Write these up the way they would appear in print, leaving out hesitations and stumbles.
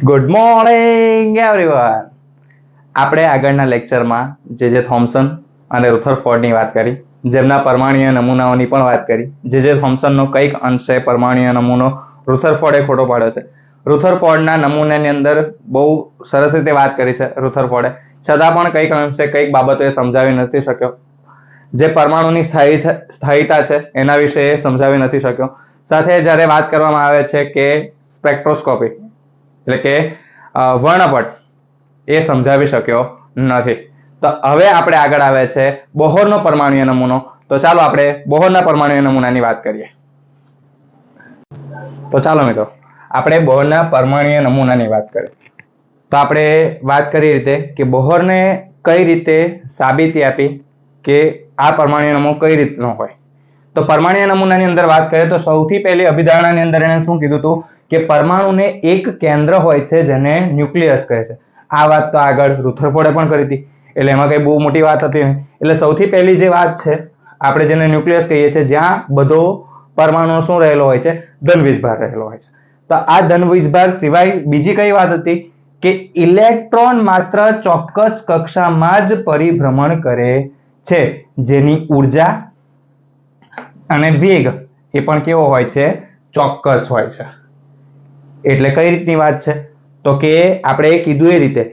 Good morning everyone. આપણે આગળના લેક્ચરમાં જે થોમ્સન અને રુથરફોર્ડની વાત કરી, જેમના પરમાણુય નમૂનાઓની પણ વાત કરી. જે થોમ્સનનો કંઈક અંશે પરમાણુય નમૂનો રુથરફોર્ડે ખોટો પાડ્યો છે. રુથરફોર્ડના નમૂનાની અંદર બહુ સરસ રીતે વાત કરી છે રુથરફોર્ડે, છતાં પણ કંઈક અંશે કંઈક બાબતો એ સમજાવી નથી શક્યો. જે પરમાણુની સ્થાયીતા છે એના વિશે એ સમજાવી નથી શક્યો. સાથે જ્યારે વાત કરવામાં આવે છે કે સ્પેક્ટ્રોસ્કોપી એટલે કે વર્ણપટ, એ સમજાવી શક્યો નથી. તો હવે આપણે આગળ આવે છે બોહરનો પરમાણુય નમૂનો. તો ચાલો આપણે બોહરના પરમાણુય નમૂનાની વાત કરીએ. તો ચાલો મિત્રો, આપણે બોહરના પરમાણુય નમૂનાની વાત કરીએ. તો આપણે વાત કરી રીતે કે બોહરને કઈ રીતે સાબિતી આપી કે આ પરમાણુય નમૂનો કઈ રીતનો હોય. તો પરમાણુય નમૂનાની અંદર વાત કરીએ તો સૌથી પહેલી અભિધારણાની અંદર એને શું કીધું હતું કે પરમાણુને એક કેન્દ્ર હોય છે જેને ન્યુક્લિયસ કહે છે. આ વાત તો આગળ રુથરફોર્ડે પણ કરી હતી, એટલે એમાં કઈ બહુ મોટી વાત હતી નહીં. એટલે સૌથી પહેલી જે વાત છે, આપણે જેને ન્યુક્લિયસ કહીએ છીએ, જ્યાં બધો પરમાણુ શું રહેલો હોય છે, ધનવીજભાર રહેલો હોય છે. તો આ ધનવીજભાર સિવાય બીજી કઈ વાત હતી કે ઇલેક્ટ્રોન માત્ર ચોક્કસ કક્ષામાં જ પરિભ્રમણ કરે છે, જેની ઉર્જા અને વેગ એ પણ કેવો હોય છે, ચોક્કસ હોય છે. એટલે કઈ રીતની વાત છે તો કે આપણે કીધું એ રીતે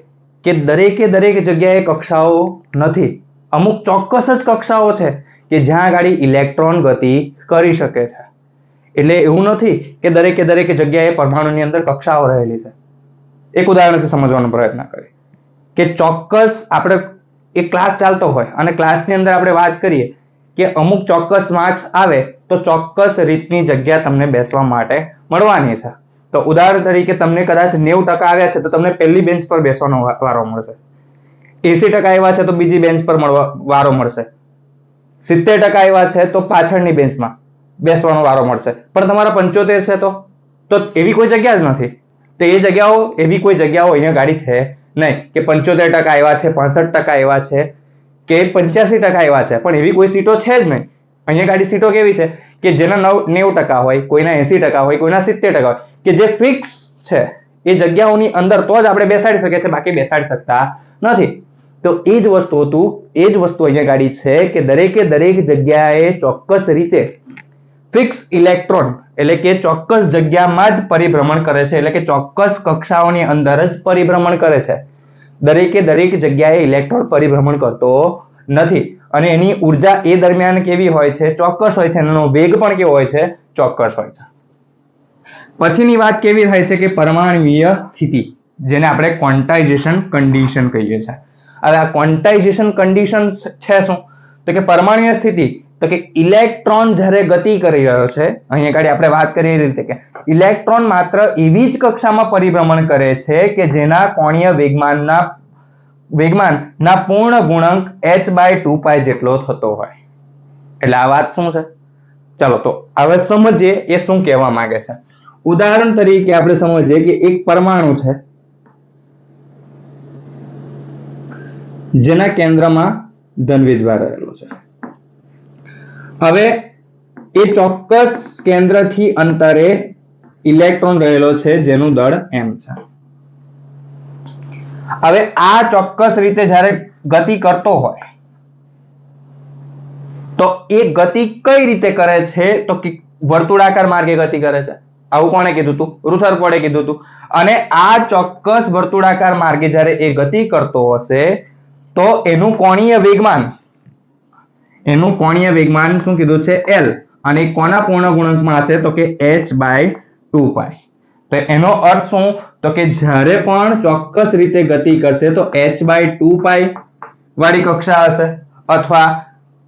કે દરેક જગ્યાએ કક્ષાઓ નથી, અમુક ચોક્કસ જ કક્ષાઓ છે કે જ્યાં આગળ ઇલેક્ટ્રોન ગતિ કરી શકે છે. એટલે એવું નથી કે દરેક જગ્યાએ પરમાણુની અંદર કક્ષાઓ રહેલી છે. એક ઉદાહરણથી સમજવાનો પ્રયત્ન કરીએ કે ચોક્કસ આપણે એક ક્લાસ ચાલતો હોય અને ક્લાસની અંદર આપણે વાત કરીએ કે અમુક ચોક્કસ માર્ક્સ આવે તો ચોક્કસ રીતની જગ્યા તમને બેસવા માટે મળવાની છે. તો ઉદાહરણ તરીકે તમને કદાચ 90% આવ્યા છે તો તમને પહેલી બેન્ચ પર બેસવાનો વારો મળશે. 80% આવ્યા છે તો બીજી બેન્ચ પર વારો મળશે. 70% આવ્યા છે તો પાછળની બેન્ચમાં બેસવાનો વારો મળશે. પણ તમારા 75 છે તો એવી કોઈ જગ્યા જ નથી. તો એ જગ્યાઓ એવી કોઈ જગ્યાઓ અહીંયા ગાડી છે નહીં કે 75% આવ્યા છે, 65% આવ્યા છે કે 85% આવ્યા છે, પણ એવી કોઈ સીટો છે જ નહીં. અહીંયા ગાડી સીટો કેવી છે કે જેના 90% હોય, કોઈના 80% હોય, કોઈના 70% હોય, કે જે ફિક્સ છે એ જગ્યાઓની અંદર તો જ આપણે બેસાડી શકીએ છીએ, બાકી બેસાડી શકતા નથી. તો એ જ વસ્તુ હતું, એ જ વસ્તુ અહીંયા ગાડી છે કે દરેક જગ્યાએ ચોક્કસ રીતે ફિક્સ ઇલેક્ટ્રોન એટલે કે ચોક્કસ જગ્યામાં જ પરિભ્રમણ કરે છે, એટલે કે ચોક્કસ કક્ષાઓની અંદર જ પરિભ્રમણ કરે છે. દરેક જગ્યાએ ઇલેક્ટ્રોન પરિભ્રમણ કરતો નથી અને એની ઉર્જા એ દરમિયાન કેવી હોય છે, ચોક્કસ હોય છે. એનો વેગ પણ કેવો હોય છે, ચોક્કસ હોય છે. પછીની વાત કેવી થાય છે કે પરમાણુય સ્થિતિ, જેને આપણે ક્વોન્ટાઇઝેશન કન્ડિશન કહીએ છીએ. હવે આ ક્વોન્ટાઇઝેશન કન્ડિશન છે શું તો કે પરમાણુય સ્થિતિ તો કે ઇલેક્ટ્રોન જ્યારે ગતિ કરી રહ્યો છે, અહીંયા આગળ આપણે વાત કરીએ એ રીતે કે ઇલેક્ટ્રોન માત્ર એવી જ કક્ષામાં પરિભ્રમણ કરે છે કે જેના કોણીય વેગમાનના પૂર્ણ ગુણક h/2π જેટલો થતો હોય. એટલે આ વાત શું છે, ચાલો તો હવે સમજીએ એ શું કહેવા માંગે છે. ઉદાહરણ તરીકે આપણે સમજીએ કે એક પરમાણુ છે જેના કેન્દ્રમાં ધનવીજભાર રહેલો છે. હવે એ ચોક્કસ કેન્દ્રથી અંતરે ઇલેક્ટ્રોન રહેલો છે જેનું દળ m છે. હવે આ ચોક્કસ રીતે જ્યારે ગતિ કરતો હોય તો એ ગતિ કઈ રીતે કરે છે તો વર્તુળાકાર માર્ગે ગતિ કરે છે. આવું કોણે કીધું હતું, રુથરફોર્ડે કીધું હતું. અને આ ચોક્કસ વર્તુળાકાર માર્ગે જ્યારે એ ગતિ કરતો હશે તો એનું કોણીય વેગમાન શું કીધું છે, L, અને કોના પૂર્ણ ગુણકમાં હશે તો કે h/2π. તો એનો અર્થ શું તો કે જ્યારે પણ ચોક્કસ રીતે ગતિ કરશે તો h/2π વાળી કક્ષા હશે, અથવા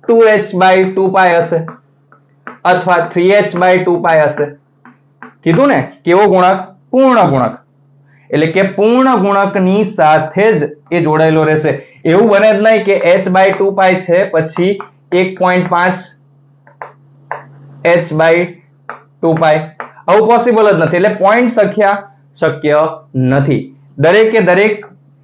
2h/2π હશે, અથવા 3h/2π હશે. કીધું ને કેવો ગુણક, પૂર્ણ ગુણક. એટલે કે પૂર્ણ ગુણકની સાથે જ એ જોડાયેલો રહેશે. એવું બને જ નહીં કે h/2π છે પછી 1.5 h/2π, આવું પોસિબલ જ નથી. એટલે પોઈન્ટ સંખ્યા શક્ય નથી. દરેક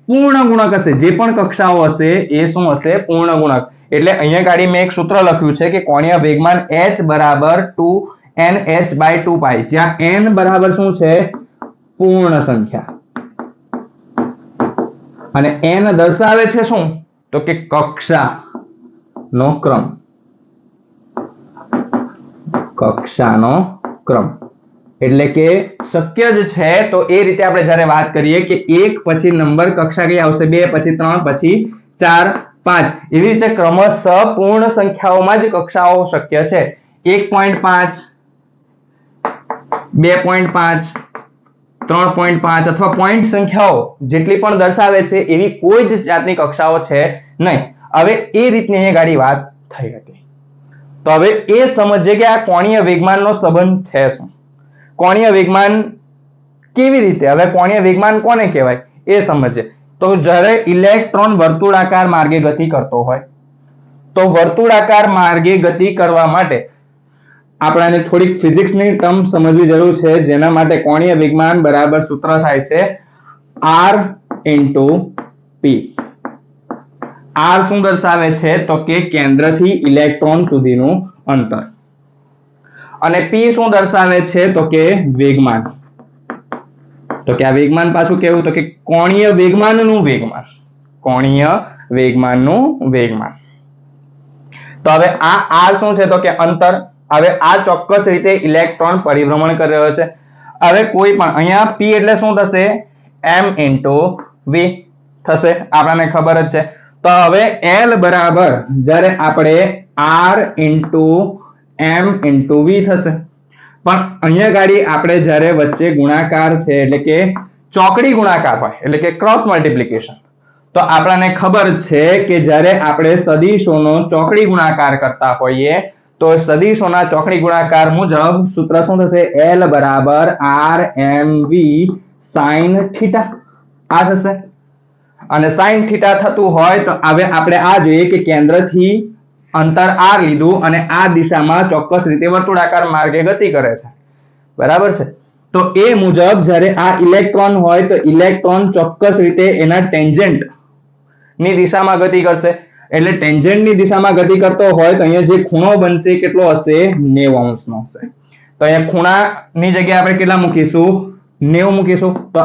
પૂર્ણ ગુણક હશે, જે પણ કક્ષાઓ હશે એ શું હશે, પૂર્ણ ગુણક. એટલે અહીંયા ગાડી મેં એક સૂત્ર લખ્યું છે કે કોણીય વેગમાન h બરાબર 2nh/2π, જ્યાં n બરાબર શું છે, પૂર્ણ સંખ્યા. અને n દર્શાવે છે શું? તો કે કક્ષાનો ક્રમ. કક્ષાનો ક્રમ એટલે કે શક્ય જ છે તો એ રીતે આપણે જ્યારે વાત કરીએ કે 1 પછી નંબર કક્ષા કઈ આવશે, 2 પછી 3 પછી 4 5 એવી રીતે ક્રમશઃ પૂર્ણ સંખ્યાઓમાં જ કક્ષાઓ શક્ય છે. 1.5 2.5 3.5 અથવા પોઈન્ટ સંખ્યાઓ જેટલી પણ દર્શાવે છે એવી કોઈ જ જાતની કક્ષાઓ છે નહીં. હવે એ રીતની અહીંયા ગાડી વાત થઈ હતી. તો હવે એ સમજીએ કે આ કોણીય વેગમાનનો સંબંધ છે શું? કોણીય વેગમાન કેવી રીતે? હવે કોણીય વેગમાન કોને કહેવાય એ સમજીએ. તો જ્યારે ઇલેક્ટ્રોન વર્તુળાકાર માર્ગે ગતિ કરતો હોય તો વર્તુળાકાર માર્ગે ગતિ કરવા માટે આપણાને થોડીક ફિઝિક્સની ટર્મ સમજવી જરૂર છે, જેના માટે કોણીય વેગમાન બરાબર સૂત્ર થાય છે r * p. r શું દર્શાવે છે? તો કે કેન્દ્રથી ઇલેક્ટ્રોન સુધીનું અંતર. અને p શું દર્શાવે છે? તો કે વેગમાન. તો કે આ વેગમાન પાછું કેવું? તો કે કોણીય વેગમાનનું વેગમાન. કોણીય વેગમાનનું વેગમાન. તો હવે આ r શું છે? તો કે અંતર. હવે આ ચોક્કસ રીતે ઇલેક્ટ્રોન પરિભ્રમણ કરી રહ્યો છે. હવે કોઈ પણ અહીંયા p એટલે શું થશે? m * v થશે, આપણને ખબર જ છે. તો હવે l બરાબર જ્યારે આપણે r * m * v થશે. પણ અહીંયા ગાડી આપણે જ્યારે વચ્ચે ગુણાકાર છે એટલે કે ચોકડી ગુણાકાર હોય એટલે કે ક્રોસ મલ્ટીપ્લિકેશન, તો આપણને ખબર છે કે જ્યારે આપણે સદિશોનો ચોકડી ગુણાકાર કરતા હોઈએ તો સદિશોના ચોકડી ગુણાકાર મુજબ સૂત્ર શું થશે? l બરાબર r mv sin θ. આ થશે. અને sin θ થતું હોય તો હવે આપણે આ જોઈએ કે કેન્દ્રથી અંતર r લીધું અને આ દિશામાં ચોક્કસ રીતે વર્તુળાકાર માર્ગે ગતિ કરે છે. બરાબર છે? તો એ મુજબ જ્યારે આ ઇલેક્ટ્રોન હોય તો ઇલેક્ટ્રોન ચોક્કસ રીતે એના ટેન્જન્ટ ની દિશામાં ગતિ કરશે. એટલે ટેન્જન્ટ ની દિશામાં ગતિ કરતો હોય તો અહીંયા જે ખૂણો બનશે કેટલો હશે? 90 અંશનો હશે. તો અહીંયા ખૂણાની જગ્યાએ આપણે કેટલા મૂકીશું? 90 મૂકીશું. તો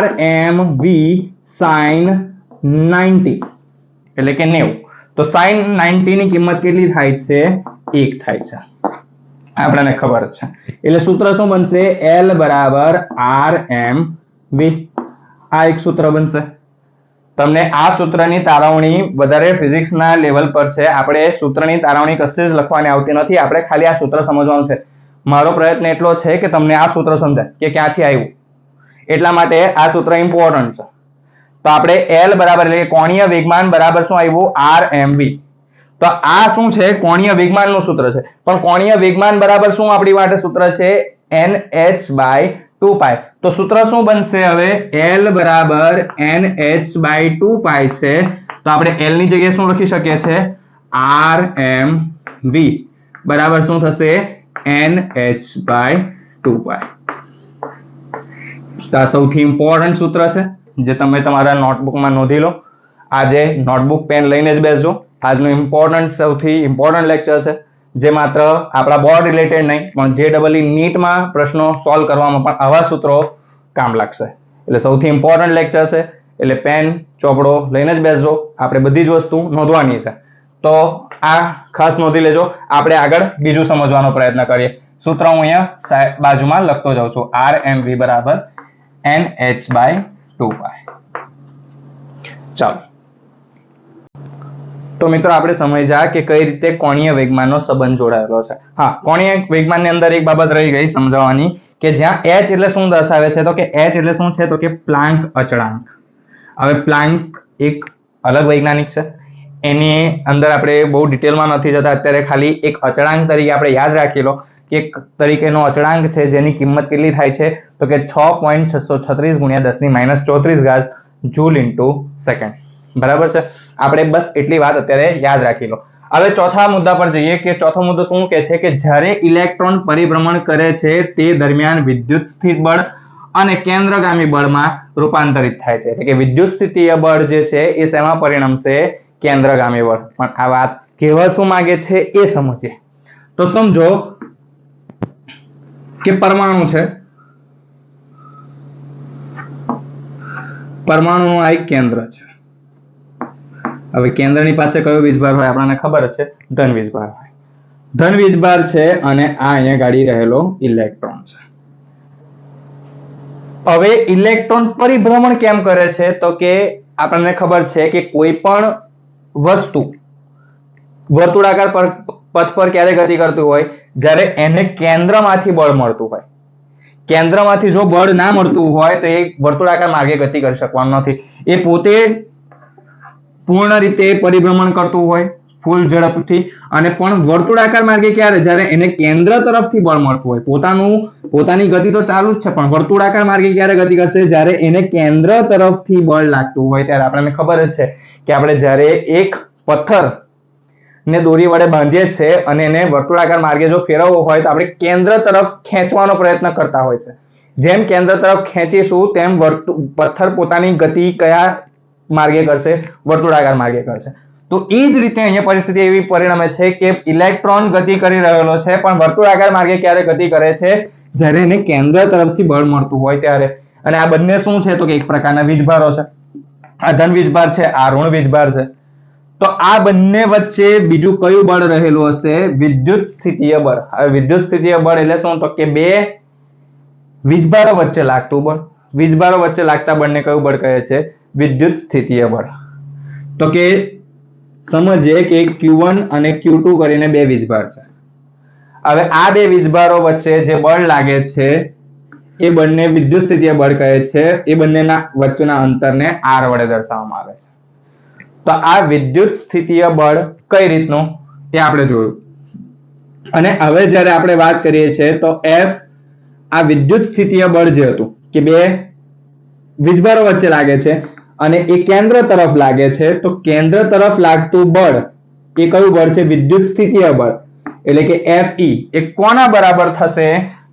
rmv sin 90 એટલે કે 90. તો sin 90 ની કિંમત કેટલી થાય છે? 1 થાય છે. આપણને ખબર છે. એટલે સૂત્ર શું બનશે? l બરાબર rmv. આ એક સૂત્ર બનશે. તમને આ સૂત્રની તારવણી વધારે ફિઝિક્સના લેવલ પર છે. આપણે સૂત્રની તારવણી કશે જ લખવાની આવતી નથી. આપણે ખાલી આ સૂત્ર સમજવાનું છે. મારો પ્રયત્ન એટલો છે કે તમને આ સૂત્ર સમજાય કે ક્યાંથી આવ્યું, એટલા માટે આ સૂત્ર ઇમ્પોર્ટન્ટ છે. તો આપણે l બરાબર એટલે કોણીય વેગમાન બરાબર શું આવ્યું? rmv. તો આ શું છે? કોણીય વેગમાનનું સૂત્ર છે. પણ કોણીય વેગમાન બરાબર શું આપણી માટે સૂત્ર છે? nh/2π. તો સૂત્ર શું બનશે? હવે l બરાબર nh/2π છે. તો આપણે l ની જગ્યાએ શું લખી શકીએ છીએ? rmv બરાબર શું થશે? nh/2π. તો આ સૌથી ઇમ્પોર્ટન્ટ સૂત્ર છે જે તમે તમારા નોટબુકમાં નોંધી લો. આજે નોટબુક પેન લઈને જ બેસજો. આજનું સૌથી ઇમ્પોર્ટન્ટ લેક્ચર છે, જે માત્ર આપણા બોર્ડ રિલેટેડ નહીં પણ JEE નીટમાં પ્રશ્નો સોલ્વ કરવામાં પણ આવા સૂત્રો કામ લાગશે. એટલે સૌથી ઇમ્પોર્ટન્ટ લેક્ચર છે. એટલે પેન ચોપડો લઈને જ બેસજો. આપણે બધી જ વસ્તુ નોંધવાની છે. તો આ ખાસ નોંધી લેજો. આપણે આગળ બીજું સમજવાનો પ્રયત્ન કરીએ. સૂત્ર હું અહીંયા બાજુમાં લખતો જાઉં છું. rmv બરાબર nh/2π. ચાલો, તો મિત્રો આપણે સમજ્યા કે કઈ રીતે કોણીય વેગમાનનો સંબંધ જોડાયેલો છે. હા, કોણીય વેગમાનની અંદર એક બાબત રહી ગઈ સમજાવવાની કે જ્યાં h એટલે શું દર્શાવે છે? તો કે h એટલે શું છે? તો કે પ્લાન્ક અચળાંક. હવે પ્લાન્ક એક અલગ વૈજ્ઞાનિક છે. એની અંદર આપણે બહુ ડિટેલમાં નથી જતા. અત્યારે ખાલી એક અચળાંક તરીકે આપણે યાદ રાખી લો કે એક તરીકેનો અચળાંક છે જેની કિંમત કેટલી થાય છે? તો કે 6.636 × 10⁻34 જૂલ ઇન્ટુ સેકન્ડ. બરાબર છે? આપણે બસ એટલી વાત અત્યારે યાદ રાખી લો. હવે ચોથા મુદ્દા પર જઈએ કે ચોથો મુદ્દો શું કહે છે? કે જ્યારે ઇલેક્ટ્રોન પરિભ્રમણ કરે છે તે દરમિયાન વિદ્યુત સ્થિત બળ અને કેન્દ્રગામી બળમાં રૂપાંતરિત થાય છે. એટલે કે વિદ્યુત સ્થિતીય બળ જે છે એ શેમાં પરિણમશે? કેન્દ્રગામી બળ. પણ આ વાત કહેવા શું માંગે છે એ સમજીએ. તો સમજો કે પરમાણુ છે. પરમાણુનું આ એક કેન્દ્ર છે. હવે કેન્દ્રની પાસે કયો વીજભાર હોય આપણને ખબર જ છે, ધન વીજભાર હોય. ધન વીજભાર છે અને આ અહીંયા ગાડી રહેલો ઇલેક્ટ્રોન છે. હવે ઇલેક્ટ્રોન પરિભ્રમણ કેમ કરે છે? તો કે આપણને ખબર છે કે કોઈ પણ વસ્તુ વર્તુળાકાર પથ પર ક્યારે ગતિ કરતું હોય? જ્યારે એને કેન્દ્રમાંથી બળ મળતું હોય. કેન્દ્રમાંથી જો બળ ના મળતું હોય તો એ વર્તુળાકાર માર્ગે ગતિ કરી શકવાનું નથી. એ પોતે પૂર્ણ રીતે પરિભ્રમણ કરતું હોય ફૂલ ઝડપથી, અને પણ વર્તુળાકાર માર્ગે ક્યારે? જ્યારે એને કેન્દ્ર તરફથી બળ મળતું હોય. પોતાની ગતિ તો ચાલુ જ છે, પણ વર્તુળાકાર માર્ગે ક્યારે ગતિ કરશે? જ્યારે એને કેન્દ્ર તરફથી બળ લાગતું હોય ત્યારે. આપણને ખબર જ છે કે આપણે જ્યારે એક પથ્થર ને દોરી વડે બાંધીએ છીએ અને એને વર્તુળાકાર માર્ગે જો ફેરવવો હોય તો આપણે કેન્દ્ર તરફ ખેંચવાનો પ્રયત્ન કરતા હોય છે. જેમ કેન્દ્ર તરફ ખેંચીશું તેમ પથ્થર પોતાની ગતિ કયા માર્ગે કરશે? વર્તુળાકાર માર્ગે કરશે. તો એ જ રીતે અહીંયા પરિસ્થિતિ એવી પરિણમે છે કે ઇલેક્ટ્રોન ગતિ કરી રહેલો છે, પણ વર્તુળાકાર માર્ગે ક્યારે ગતિ કરે છે? જ્યારે એને કેન્દ્ર તરફથી બળ મળતું હોય ત્યારે. અને આ બંને શું છે? તો કે એક પ્રકારના વીજભારો છે. આ ધન વીજભાર છે, આ ઋણ વીજભાર છે. તો આ બંને વચ્ચે બીજું કયું બળ રહેલું હશે? વિદ્યુત સ્થિતીય બળ. હવે વિદ્યુત સ્થિતીય બળ એટલે શું? તો કે બે વીજભારો વચ્ચે લાગતું બળ. વીજભારો વચ્ચે લાગતા બળને કયું બળ કહે છે? વિદ્યુત સ્થિતીય બળ. તો કે સમજીએ કે Q1 અને Q2 કરીને બે વીજભાર છે. હવે આ બે વીજભારો વચ્ચે જે બળ લાગે છે એ બંને વિદ્યુત સ્થિતીય બળ કહે છે. એ બંનેના વચ્ચેના અંતરને R વડે દર્શાવવામાં આવે છે. તો આ વિદ્યુત સ્થિતીય બળ કઈ રીતનું એ આપણે જોયું. અને હવે જ્યારે આપણે વાત કરીએ છીએ તો F, આ વિદ્યુત સ્થિતીય બળ જે હતું કે બે વીજભારો વચ્ચે લાગે છે અને એ કેન્દ્ર તરફ લાગે છે, તો કેન્દ્ર તરફ લાગતું બળ એ કયું બળ છે? વિદ્યુત સ્થિતીય બળ. એટલે કે Fe એ કોના બરાબર થશે?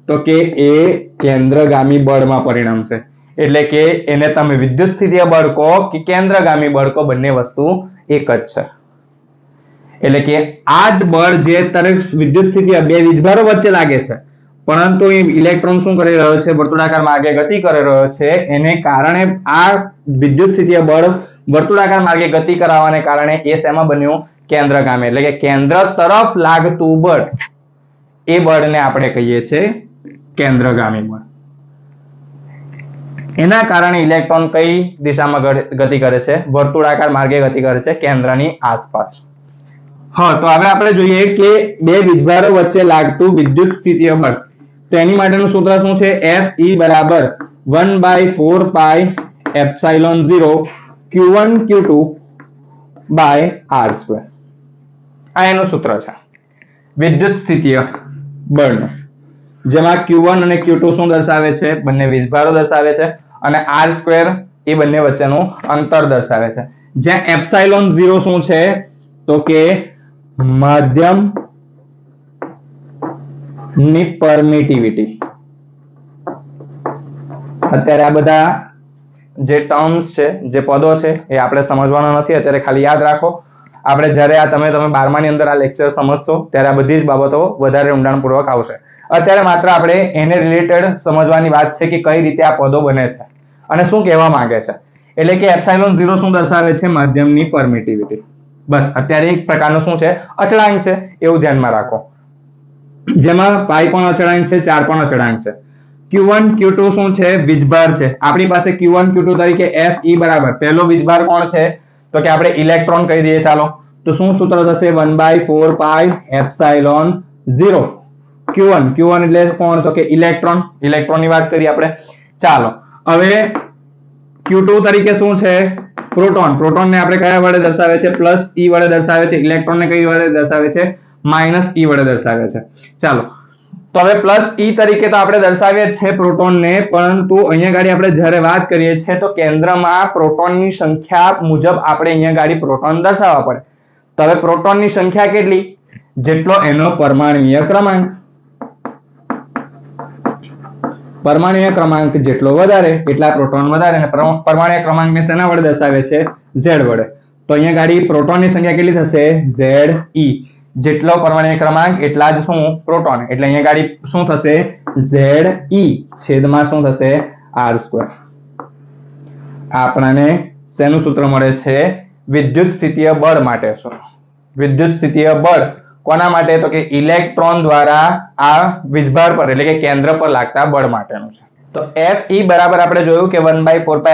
તો કે એ કેન્દ્રગામી બળમાં પરિણમશે. એટલે કે એને તમે વિદ્યુત સ્થિતીય બળ કહો કે કેન્દ્રગામી બળ કહો, બંને વસ્તુ એક જ છે. એટલે કે આ જ બળ જે તરફ વિદ્યુત સ્થિતીય બે વીજભારો વચ્ચે લાગે છે, પરંતુ એ ઇલેક્ટ્રોન શું કરી રહ્યો છે? વર્તુળાકાર માર્ગે ગતિ કરી રહ્યો છે. એને કારણે આ વિદ્યુત સ્થિતીય બળ વર્તુળાકાર માર્ગે ગતિ કરાવવાને કારણે એ શેમાં બન્યું? કેન્દ્રગામી. એટલે કે કેન્દ્ર તરફ લાગતું બળ, એ બળને આપણે કહીએ છીએ કેન્દ્રગામી બળ. એના કારણે ઇલેક્ટ્રોન કઈ દિશામાં ગતિ કરે છે? વર્તુળાકાર માર્ગે ગતિ કરે છે, કેન્દ્રની આસપાસ. હા, તો હવે આપણે જોઈએ કે બે વીજભારો વચ્ચે લાગતું વિદ્યુત સ્થિતીય બળ. તો એની માટેનું સૂત્ર શું છે? Fe બરાબર 1/4πε0 Q1 Q2 R². આ એનું સૂત્ર છે વિદ્યુત સ્થિતીય બળનું, જેમાં Q1 અને Q2 શું દર્શાવે છે? બંને વીજભારો દર્શાવે છે, અને R² એ બંને વચ્ચેનું અંતર દર્શાવે છે. જ્યાં ε0 શું છે? તો કે માધ્યમ ની પરમિટિવિટી. અત્યારે આ બધા જે ટર્મ્સ છે, જે પદો છે, એ આપણે સમજવાના નથી અત્યારે, ખાલી યાદ રાખો. આપણે જ્યારે આ તમે 12માની અંદર આ લેક્ચર સમજશો ત્યારે આ બધી જ બાબતો વધારે ઊંડાણપૂર્વક આવશે. અત્યારે માત્ર આપણે એને રિલેટેડ સમજવાની વાત છે કે કઈ રીતે આ પદો બને છે અને શું કહેવા માંગે છે. એટલે કે ε0 શું દર્શાવે છે? માધ્યમની પરમિટિવિટી. બસ અત્યારે એક પ્રકારનું શું છે? અચળાંક છે, એવું ધ્યાનમાં રાખો. જેમાં પાઈ પણ અચળાંક છે, 4 પણ અચળાંક છે. Q1 Q2 શું છે? વીજભાર છે. આપણી પાસે Q1 Q2 તરીકે Fe બરાબર પહેલો વીજભાર કોણ છે? તો કે આપણે ઇલેક્ટ્રોન કહી દઈએ. ચાલો, તો શું સૂત્ર થશે? 1/4πε0 Q1 એટલે કોણ? તો કે ઇલેક્ટ્રોન. ઇલેક્ટ્રોનની વાત કરી આપણે. ચાલો, હવે Q2 તરીકે શું છે? પ્રોટોન. પ્રોટોનને આપણે કયા વડે દર્શાવે છે? +E વડે દર્શાવે છે. ઇલેક્ટ્રોનને કઈ વડે દર્શાવે છે? -E વડે દર્શાવે છે. ચાલો, તો હવે +E તરીકે તો આપણે દર્શાવીએ જ છે પ્રોટોનને, પરંતુ અહીંયા ગાડી આપણે જ્યારે વાત કરીએ છીએ તો કેન્દ્રમાં પ્રોટોનની સંખ્યા મુજબ આપણે અહીંયા ગાડી પ્રોટોન દર્શાવવા પડે. તો હવે પ્રોટોનની સંખ્યા કેટલી? જેટલો એનો પરમાણુય ક્રમાંક. પરમાણુય ક્રમાંક જેટલો વધારે એટલા પ્રોટોન વધારે. અને પરમાણુય ક્રમાંકને શેના વડે દર્શાવે છે? Z વડે. તો અહીંયા ગાડી પ્રોટોનની સંખ્યા કેટલી થશે? Ze. જેટલો પરમાણુય ક્રમાંક એટલા જ શું? પ્રોટોન. એટલે અહીંયા ગાડી શું થશે? Ze છેદમાં શું થશે? R². આપણને શેનું સૂત્ર મળે છે? વિદ્યુત સ્થિતીય બળ માટે. વિદ્યુત સ્થિતીય બળ કોના માટે? તો કે ઇલેક્ટ્રોન દ્વારા આ વીજભાર પર એટલે કે કેન્દ્ર પર લાગતા બળ માટેનું છે. તો Fe બરાબર આપણે જોયું કે 1/4πε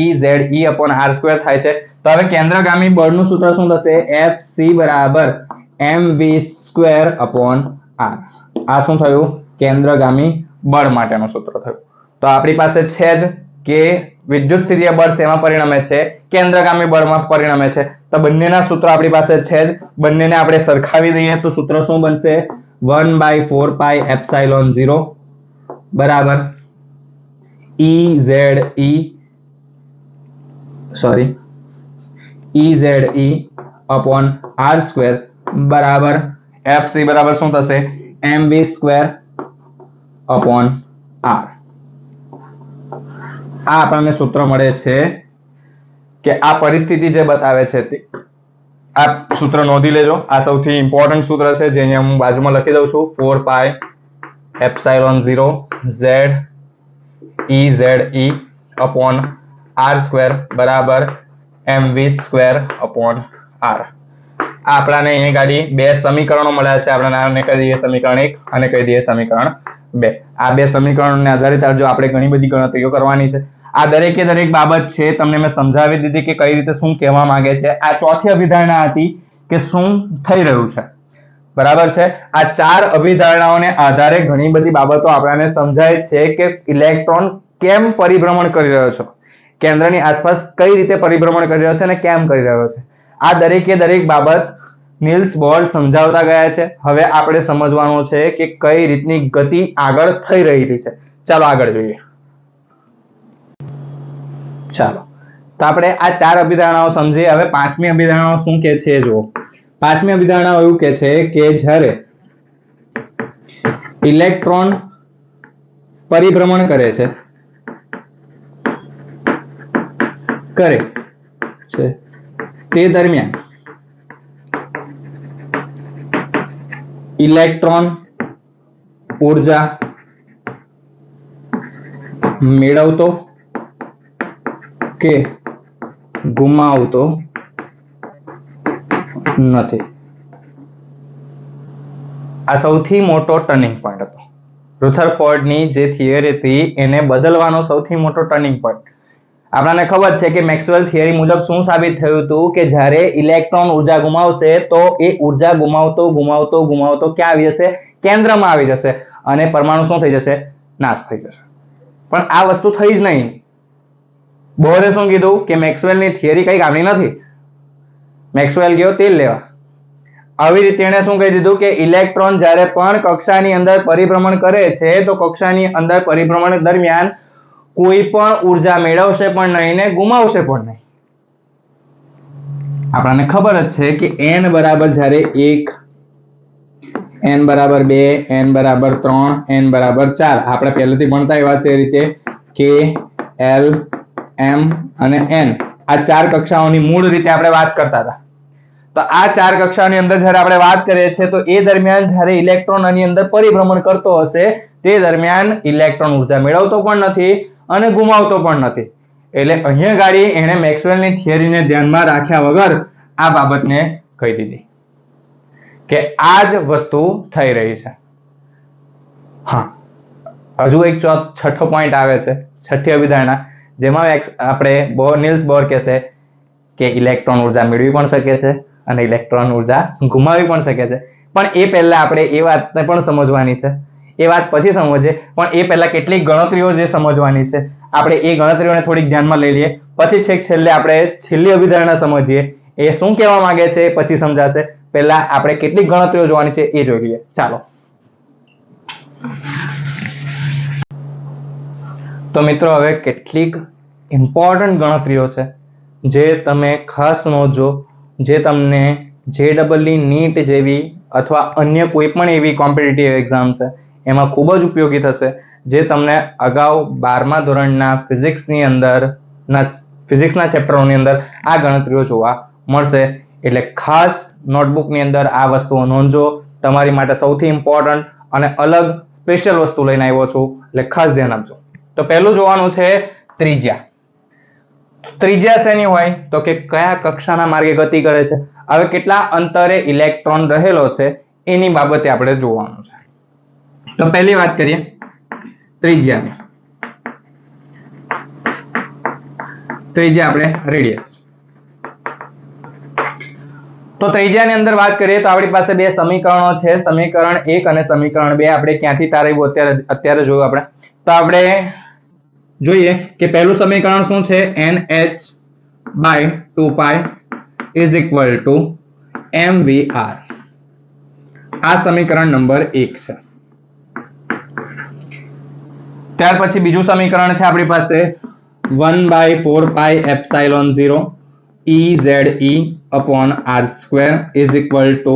EZE/r² થાય છે. તો હવે કેન્દ્રગામી બળનું સૂત્ર શું થશે? Fc બરાબર mv²/r. આ શું થયું? કેન્દ્રગામી બળ માટેનું સૂત્ર થયું. તો આપણી પાસે છે જ કે વિદ્યુત સ્થિતીય બળ શેમાં પરિણમે છે? કેન્દ્રગામી બળમાં પરિણમે છે. તો બંનેના સૂત્રો આપણી પાસે છે જ. બંનેને આપણે સરખાવી દઈએ તો સૂત્ર શું બનશે? 1/4πε0 બરાબર EZE/r² બરાબર Fc બરાબર શું થશે? mv²/r. આ આપણને સૂત્ર મળે છે કે આ પરિસ્થિતિ જે બતાવે છે તે આ સૂત્ર નોંધી લેજો. આ સૌથી ઇમ્પોર્ટન્ટ સૂત્ર છે જે અહીંયા હું બાજુમાં લખી દઉં છું. 4πε0 EZE/r² બરાબર mv²/r. આ આપણાને અહીંયા ગાડી બે સમીકરણો મળ્યા છે. આપણે આને કહી દઈએ સમીકરણ 1 અને કહી દઈએ સમીકરણ 2. આ બે સમીકરણોને આધારિત જો આપણે ઘણી બધી ગણતરીઓ કરવાની છે. આ દરેકે દરેક બાબત છે તમને મેં સમજાવી દીધી કે કઈ રીતે શું કહેવા માંગે છે. આ ચોથી અભિધારણા હતી કે શું થઈ રહ્યું છે. બરાબર છે. આ ચાર અભિધારણાઓને આધારે ઘણી બધી બાબતો આપણને સમજાય છે કે ઇલેક્ટ્રોન કેમ પરિભ્રમણ કરી રહ્યો છે, કેન્દ્રની આસપાસ કઈ રીતે પરિભ્રમણ કરી રહ્યો છે અને કેમ કરી રહ્યો છે. આ દરેકે દરેક બાબત નીલ્સ બોર સમજાવતા ગયા છે. હવે આપણે સમજવાનું છે કે કઈ રીતની ગતિ આગળ થઈ રહી છે. ચાલો આગળ જોઈએ. ચાલો તો આપણે આ ચાર અભિધારણાઓ સમજીએ. હવે પાંચમી અભિધારણાઓ શું કે છે જુઓ. પાંચમી અભિધારણાઓ એવું કે છે કે જ્યારે ઇલેક્ટ્રોન પરિભ્રમણ કરે છે તે દરમિયાન ઇલેક્ટ્રોન ઉર્જા મેળવતો કે ગુમાવતો નથી. આ સૌથી મોટો ટર્નિંગ પોઈન્ટ હતો. રુથરફોર્ડની જે થિયરી હતી એને બદલવાનો સૌથી મોટો ટર્નિંગ પોઈન્ટ. આપણને ખબર છે કે મેક્સવેલ થિયરી મુજબ શું સાબિત થયું હતું કે જ્યારે ઇલેક્ટ્રોન ઉર્જા ગુમાવશે તો એ ઉર્જા ગુમાવતો ક્યાં આવી જશે? કેન્દ્રમાં આવી જશે અને પરમાણુ શું થઈ જશે? નાશ થઈ જશે. પણ આ વસ્તુ થઈ જ નહીં. બોરે શું કીધું કે મેક્સવેલની થિયરી કઈ કામની નથી. મેક્સવેલ ગયો તેલ લેવા. આવી રીતે એને શું કહી દીધું કે ઇલેક્ટ્રોન જ્યારે પણ કક્ષાની અંદર પરિભ્રમણ કરે છે તો કક્ષાની અંદર પરિભ્રમણ દરમિયાન કોઈ પણ ઉર્જા મેળવશે પણ નહીં ને ગુમાવશે પણ નહીં. આપણને ખબર જ છે કે n બરાબર જ્યારે 1, n બરાબર 2, n બરાબર 3, n બરાબર 4 આપણે પહેલેથી ભણતા એવા છે એ રીતે k, l, m અને n આ ચાર કક્ષાઓની મૂળ રીતે આપણે વાત કરતા હતા. તો આ ચાર કક્ષાની અંદર જ્યારે આપણે વાત કરીએ છીએ તો એ દરમિયાન જ્યારે ઇલેક્ટ્રોન આની અંદર પરિભ્રમણ કરતો હશે તે દરમિયાન ઇલેક્ટ્રોન ઉર્જા મેળવતો પણ નથી અને ગુમાવતો પણ નથી. એટલે અહીંયા ગાડી એને મેક્સવેલની થિયરીને ધ્યાનમાં રાખ્યા વગર આ બાબતને કહી દીધી કે આ જ વસ્તુ થઈ રહી છે. હા, હજુ એક છઠ્ઠો પોઈન્ટ આવે છે, છઠ્ઠી અભિધારણા, જેમાં આપણે નીલ્સ બોર કહેશે કે ઇલેક્ટ્રોન ઉર્જા મેળવી પણ શકે છે અને ઇલેક્ટ્રોન ઉર્જા ગુમાવી પણ શકે છે. પણ એ પહેલા આપણે એ વાતને પણ સમજવાની છે. એ વાત પછી સમજીએ, પણ એ પહેલા કેટલીક ગણતરીઓ જે સમજવાની છે આપણે એ ગણતરીઓને થોડીક ધ્યાનમાં લઈ લઈએ. પછી છેક છેલ્લે આપણે છેલ્લી અભિધારણા સમજીએ. એ શું કહેવા માંગે છે એ પછી સમજાશે. પહેલા આપણે કેટલીક ગણતરીઓ જોવાની છે એ જોઈ લઈએ. ચાલો તો મિત્રો હવે કેટલીક ઇમ્પોર્ટન્ટ ગણતરીઓ છે જે તમે ખાસ નોંધજો, જે તમને JEE નીટ જેવી અથવા અન્ય કોઈ પણ એવી કોમ્પિટિટિવ એક્ઝામ છે એમાં ખૂબ જ ઉપયોગી થશે. જે તમને અગાઉ 12મા ધોરણના ફિઝિક્સના ચેપ્ટરોની અંદર આ ગણતરીઓ જોવા મળશે. એટલે ખાસ નોટબુકની અંદર આ વસ્તુઓ નોંધજો. તમારી માટે સૌથી ઇમ્પોર્ટન્ટ અને અલગ સ્પેશિયલ વસ્તુ લઈને આવ્યો છું એટલે ખાસ ધ્યાન આપજો. તો પહેલું જોવાનું છે ત્રિજ્યા. ત્રિજ્યા શેની હોય તો કે કયા કક્ષાના માર્ગે ગતિ કરે છે, હવે કેટલા અંતરે ઇલેક્ટ્રોન રહેલો છે એની બાબતે આપણે જોવાનું છે. તો પહેલી વાત કરીએ ત્રિજ્યાની. ત્રિજ્યા આપણે રેડિયસ. તો ત્રિજ્યાની અંદર વાત કરીએ તો આપણી પાસે બે સમીકરણો છે, સમીકરણ 1 અને સમીકરણ 2. આપણે ક્યાંથી તારવ્યું અત્યારે જોયું આપણે. તો આપણે જોઈએ કે પહેલું સમીકરણ શું છે, nh/2π = mvr. આ સમીકરણ નંબર 1 છે. ત્યાર પછી બીજું સમીકરણ છે આપણી પાસે 1/4πε0 EZE/r² =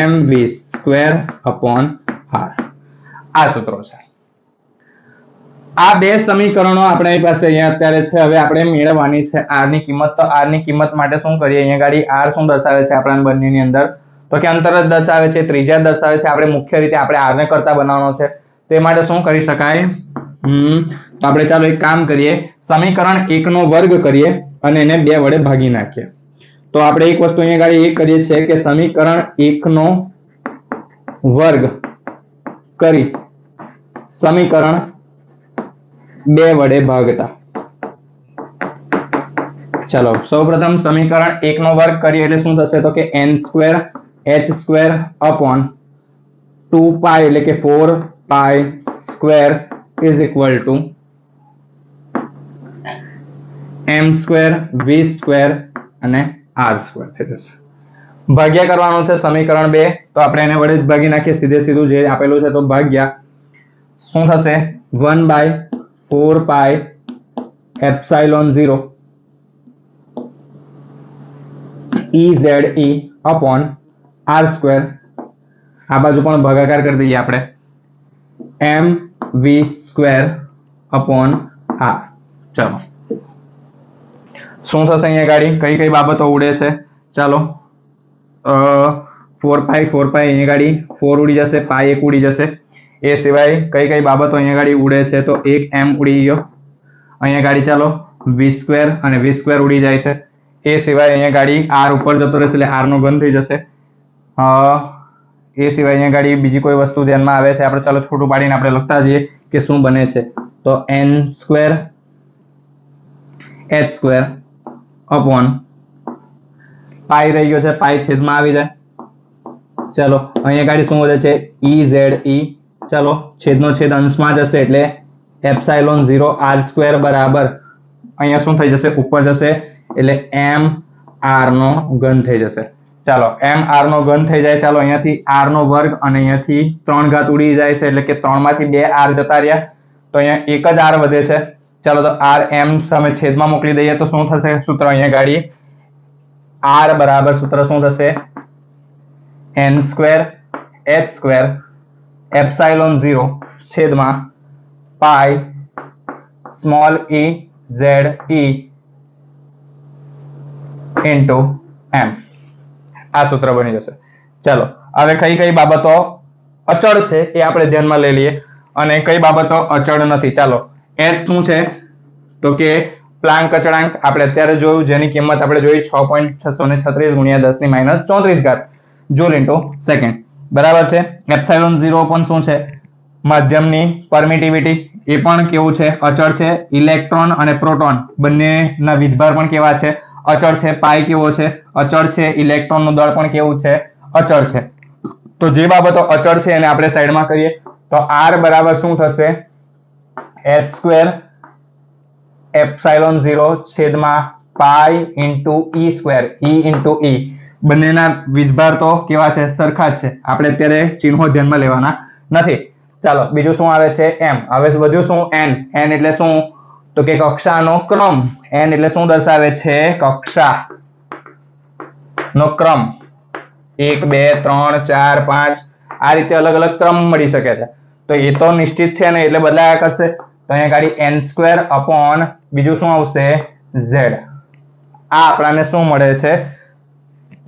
mv²/r. આ સૂત્રો છે. આ બે સમીકરણો આપણી પાસે અહીંયા અત્યારે છે. હવે આપણે મેળવવાની છે r ની કિંમત. તો r ની કિંમત માટે શું કરીએ, અહીંયા ગાડી r શું દર્શાવે છે આપણા બંનેની અંદર તો કે અંતર જ દર્શાવે છે, ત્રિજ્યા દર્શાવે છે. આપણે મુખ્ય રીતે આપણે r ને કરતા બનાવવાનો છે, તે માટે શું કરી શકાય, તો આપણે ચાલો એક કામ કરીએ, સમીકરણ 1 નો વર્ગ કરીએ અને એને 2 વડે ભાગી નાખીએ. તો આપણે એક વસ્તુ અહીંયા ગાડી એ કરીએ છીએ કે સમીકરણ 1 નો વર્ગ કરી સમીકરણ 2 વડે ભાગતા. ચાલો સૌપ્રથમ સમીકરણ 1 નો વર્ગ કરીએ એટલે શું થશે તો કે n² h² / 2π એટલે કે 4π² = m² v² અને r² થઈ જશે. ભાગ્યા કરવાનું છે સમીકરણ 2. તો આપણે એને વડે જ ભાગી નાખીએ, સીધે સીધું જે આપેલું છે. તો ભાગ્યા શું થશે 1/4πε0 EZE/r². આ બાજુ પણ ભાગાકાર કરી દઈએ આપણે, mv²/r. ચાલો શું થશે અહીંયા ગાડી, કઈ કઈ બાબતો ઉડે છે, ચાલો 4π અહીંયા ગાડી 4 ઉડી જશે, π 1 ઉડી જશે. એ સિવાય કઈ કઈ બાબતો અહીંયા ગાડી ઉડે છે તો એક m ઉડી ગયો અહીંયા ગાડી. ચાલો v² અને v² ઉડી જાય છે. એ સિવાય અહીંયા ગાડી r ઉપર જતો રહેશે એટલે r નો ઘન થઈ જશે. એ સિવાય અહીંયા ગાડી બીજી કોઈ વસ્તુ ધ્યાનમાં આવે છે, આપણે ચાલો છોટું પાડીને આપણે લખતા જઈએ કે શું બને છે. તો n² h² upon π રહી ગયો છે, π છેદમાં આવી જાય. ચાલો અહીંયા ગાડી શું વધે છે EZE. ચાલો છેદનો છેદ અંશમાં જશે એટલે ε0r² બરાબર અહીંયા શું થઈ જશે ઉપર જશે એટલે mr નો ઘન થઈ જશે. ચાલો mr નો ઘન થઈ જાય. ચાલો અહીંયાથી r નો વર્ગ અને અહીંયાથી 3 ઘાત ઉડી જાય છે એટલે કે 3 માંથી 2 r જતા રહ્યા તો અહીંયા એક જ r વધે છે. ચાલો તો r m સામે છેદમાં મોકલી દઈએ તો શું થશે સૂત્ર અહીંયા ગાડી r બરાબર સૂત્ર શું થશે n² h² ε0 છેદમાં π small e z e into m. આ સૂત્ર બની જશે. ચાલો હવે કઈ કઈ બાબતો અચળ છે એ આપણે ધ્યાનમાં લઈ લઈએ અને કઈ બાબતો અચળ નથી. ચાલો h શું છે તો કે પ્લાન્ક અચળાંક આપણે અત્યારે જોયું, જેની કિંમત આપણે જોઈ 6.636 × 10⁻⁴ જૂલ ઇન્ટુ સેકન્ડ બરાબર છે. ε0 પણ શું છે માધ્યમની પરમિટિવિટી, એ પણ કેવું છે અચળ છે. ઇલેક્ટ્રોન અને પ્રોટોન બંનેના વીજભાર પણ કેવા છે અચળ છે. પાઈ કેવો છે અચળ છે. ઇલેક્ટ્રોનનું દળ પણ કેવું છે અચળ છે. તો જે બાબતો અચળ છે એને આપણે સાઈડમાં કરીએ તો r બરાબર શું થશે h² ε0 છેદમાં π × e². બંનેના વીજભાર તો કેવા છે સરખા જ છે, આપણે અત્યારે ચિહ્નો ધ્યાનમાં લેવાના નથી. ચાલો બીજું શું આવે છે m. હવે વધ્યું શું n. n એટલે શું તો કે કક્ષાનો ક્રમ. n એટલે શું દર્શાવે છે કક્ષાનો ક્રમ. 1 2 3 4 5 આ રીતે અલગ અલગ ક્રમ મળી શકે છે. તો એ તો નિશ્ચિત છે ને એટલે બદલાયા કરશે. તો અહીંયા ગાડી n² upon બીજું શું આવશે z. આ આપણાને શું મળે છે